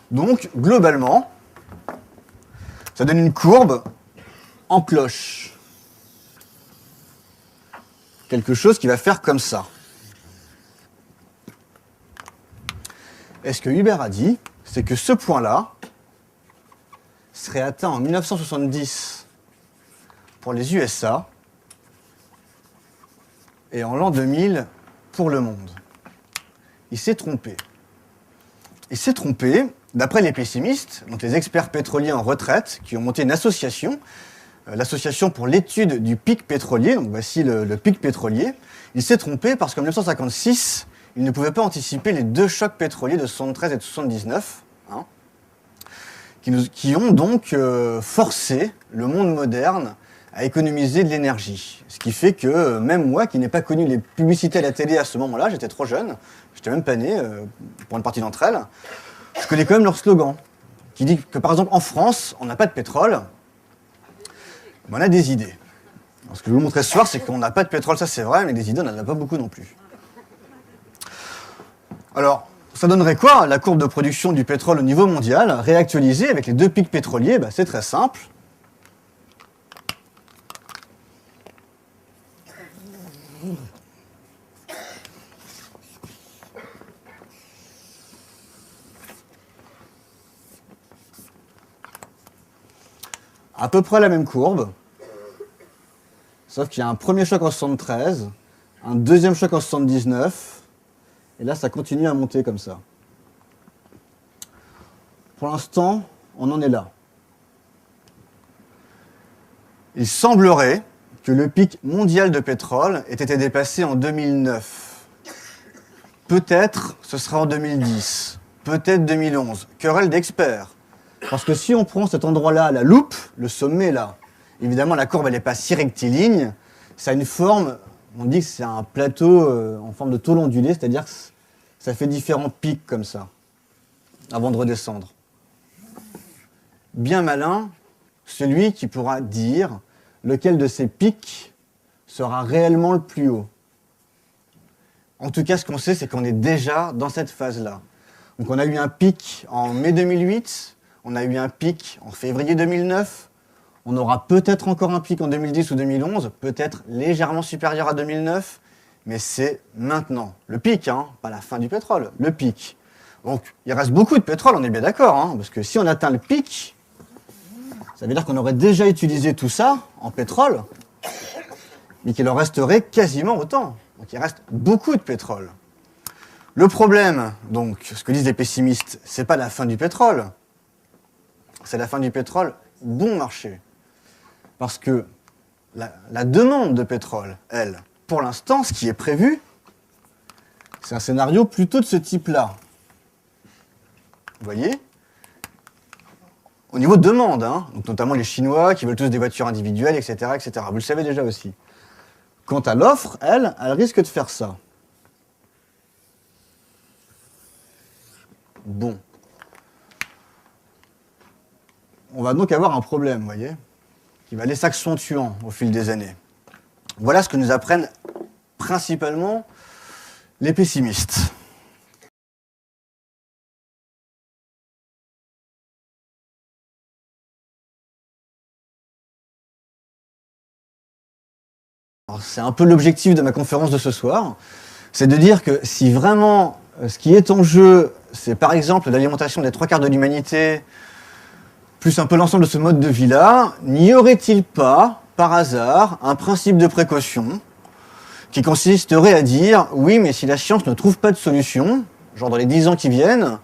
Donc globalement, ça donne une courbe en cloche. Quelque chose qui va faire comme ça. Et ce que Hubert a dit, c'est que ce point-là serait atteint en 1970 pour les USA et en l'an 2000 pour le monde. Il s'est trompé. Il s'est trompé, d'après les pessimistes, donc les experts pétroliers en retraite, qui ont monté une association, l'association pour l'étude du pic pétrolier, donc voici le pic pétrolier. Il s'est trompé parce qu'en 1956, il ne pouvait pas anticiper les deux chocs pétroliers de 73 et de 79, qui ont donc forcé le monde moderne à économiser de l'énergie. Ce qui fait que même moi, qui n'ai pas connu les publicités à la télé à ce moment-là, j'étais trop jeune, j'étais même pas né pour une partie d'entre elles, je connais quand même leur slogan, qui dit que par exemple en France, on n'a pas de pétrole, mais on a des idées. Alors, ce que je vais vous montrer ce soir, c'est qu'on n'a pas de pétrole, ça c'est vrai, mais des idées, on n'en a pas beaucoup non plus. Alors, ça donnerait quoi, la courbe de production du pétrole au niveau mondial, réactualisée avec les deux pics pétroliers? C'est très simple. À peu près la même courbe, sauf qu'il y a un premier choc en 73, un deuxième choc en 79, et là, ça continue à monter comme ça. Pour l'instant, on en est là. Il semblerait que le pic mondial de pétrole ait été dépassé en 2009. Peut-être ce sera en 2010, peut-être 2011. Querelle d'experts. Parce que si on prend cet endroit-là à la loupe, le sommet là, évidemment la courbe elle n'est pas si rectiligne, ça a une forme, on dit que c'est un plateau en forme de tôle ondulée, c'est-à-dire que ça fait différents pics comme ça, avant de redescendre. Bien malin, celui qui pourra dire lequel de ces pics sera réellement le plus haut. En tout cas, ce qu'on sait, c'est qu'on est déjà dans cette phase-là. Donc on a eu un pic en mai 2008, on a eu un pic en février 2009, on aura peut-être encore un pic en 2010 ou 2011, peut-être légèrement supérieur à 2009, mais c'est maintenant. Le pic, pas la fin du pétrole, le pic. Donc il reste beaucoup de pétrole, on est bien d'accord, parce que si on atteint le pic, ça veut dire qu'on aurait déjà utilisé tout ça en pétrole, mais qu'il en resterait quasiment autant. Donc il reste beaucoup de pétrole. Le problème, donc, ce que disent les pessimistes, c'est pas la fin du pétrole, c'est la fin du pétrole bon marché. Parce que la demande de pétrole, elle, pour l'instant, ce qui est prévu, c'est un scénario plutôt de ce type-là. Vous voyez? Au niveau de demande, donc notamment les Chinois qui veulent tous des voitures individuelles, etc., etc. Vous le savez déjà aussi. Quant à l'offre, elle risque de faire ça. Bon. On va donc avoir un problème, vous voyez, qui va aller s'accentuant au fil des années. Voilà ce que nous apprennent principalement les pessimistes. C'est un peu l'objectif de ma conférence de ce soir, c'est de dire que si vraiment ce qui est en jeu, c'est par exemple l'alimentation des 3/4 de l'humanité, plus un peu l'ensemble de ce mode de vie-là, n'y aurait-il pas, par hasard, un principe de précaution qui consisterait à dire « oui, mais si la science ne trouve pas de solution, genre dans les 10 ans qui viennent,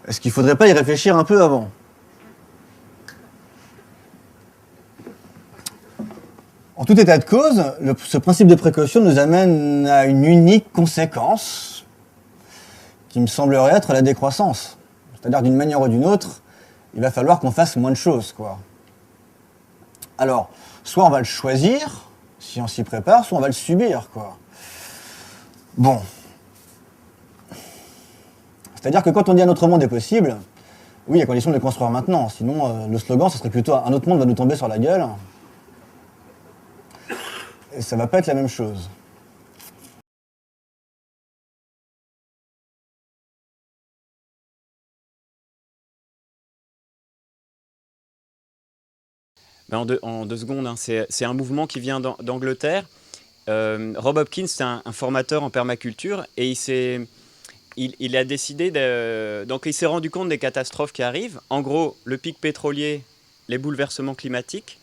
est-ce qu'il ne faudrait pas y réfléchir un peu avant ?» En tout état de cause, ce principe de précaution nous amène à une unique conséquence qui me semblerait être la décroissance. C'est-à-dire d'une manière ou d'une autre, il va falloir qu'on fasse moins de choses, quoi. Alors, soit on va le choisir, si on s'y prépare, soit on va le subir, quoi. Bon. C'est-à-dire que quand on dit un autre monde est possible, oui, à condition de le construire maintenant. Sinon, le slogan, ce serait plutôt un autre monde va nous tomber sur la gueule. Et ça va pas être la même chose. Ben en deux secondes, hein, c'est un mouvement qui vient d'Angleterre. Rob Hopkins, c'est un formateur en permaculture et il a décidé donc il s'est rendu compte des catastrophes qui arrivent. En gros, le pic pétrolier, les bouleversements climatiques,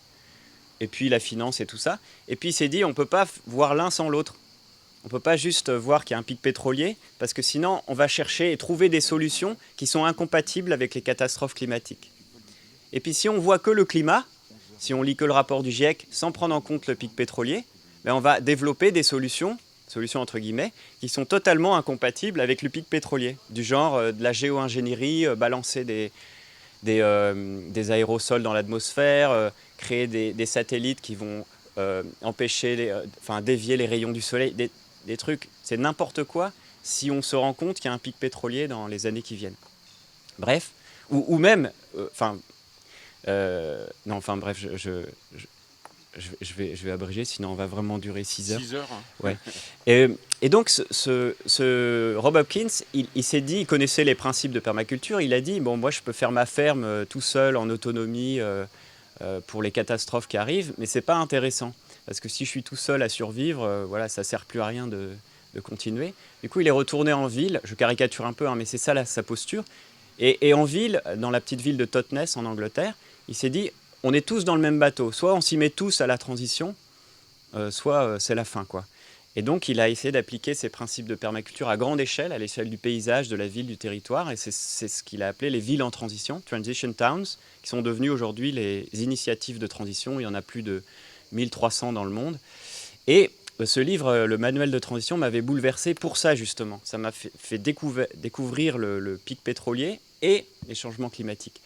et puis la finance et tout ça. Et puis il s'est dit, on ne peut pas voir l'un sans l'autre. On ne peut pas juste voir qu'il y a un pic pétrolier, parce que sinon, on va chercher et trouver des solutions qui sont incompatibles avec les catastrophes climatiques. Et puis si on voit que le climat, si on lit que le rapport du GIEC sans prendre en compte le pic pétrolier, ben on va développer des solutions entre guillemets, qui sont totalement incompatibles avec le pic pétrolier. Du genre de la géo-ingénierie, balancer des aérosols dans l'atmosphère, créer des satellites qui vont empêcher, dévier les rayons du soleil, des trucs, c'est n'importe quoi si on se rend compte qu'il y a un pic pétrolier dans les années qui viennent. Bref, ou même, bref, je vais abréger, sinon on va vraiment durer 6 heures. 6 heures, hein. Ouais. Et donc, ce Rob Hopkins, il s'est dit, il connaissait les principes de permaculture, il a dit, bon, moi je peux faire ma ferme tout seul, en autonomie, pour les catastrophes qui arrivent, mais c'est pas intéressant. Parce que si je suis tout seul à survivre, voilà, ça sert plus à rien de continuer. Du coup, il est retourné en ville, je caricature un peu, hein, mais c'est ça sa posture. Et en ville, dans la petite ville de Totnes, en Angleterre, il s'est dit, on est tous dans le même bateau. Soit on s'y met tous à la transition, soit c'est la fin, quoi. Et donc, il a essayé d'appliquer ces principes de permaculture à grande échelle, à l'échelle du paysage, de la ville, du territoire. Et c'est ce qu'il a appelé les villes en transition, Transition Towns, qui sont devenues aujourd'hui les initiatives de transition. Il y en a plus de 1300 dans le monde. Et ce livre, le manuel de transition, m'avait bouleversé pour ça, justement. Ça m'a fait découvrir le pic pétrolier et les changements climatiques.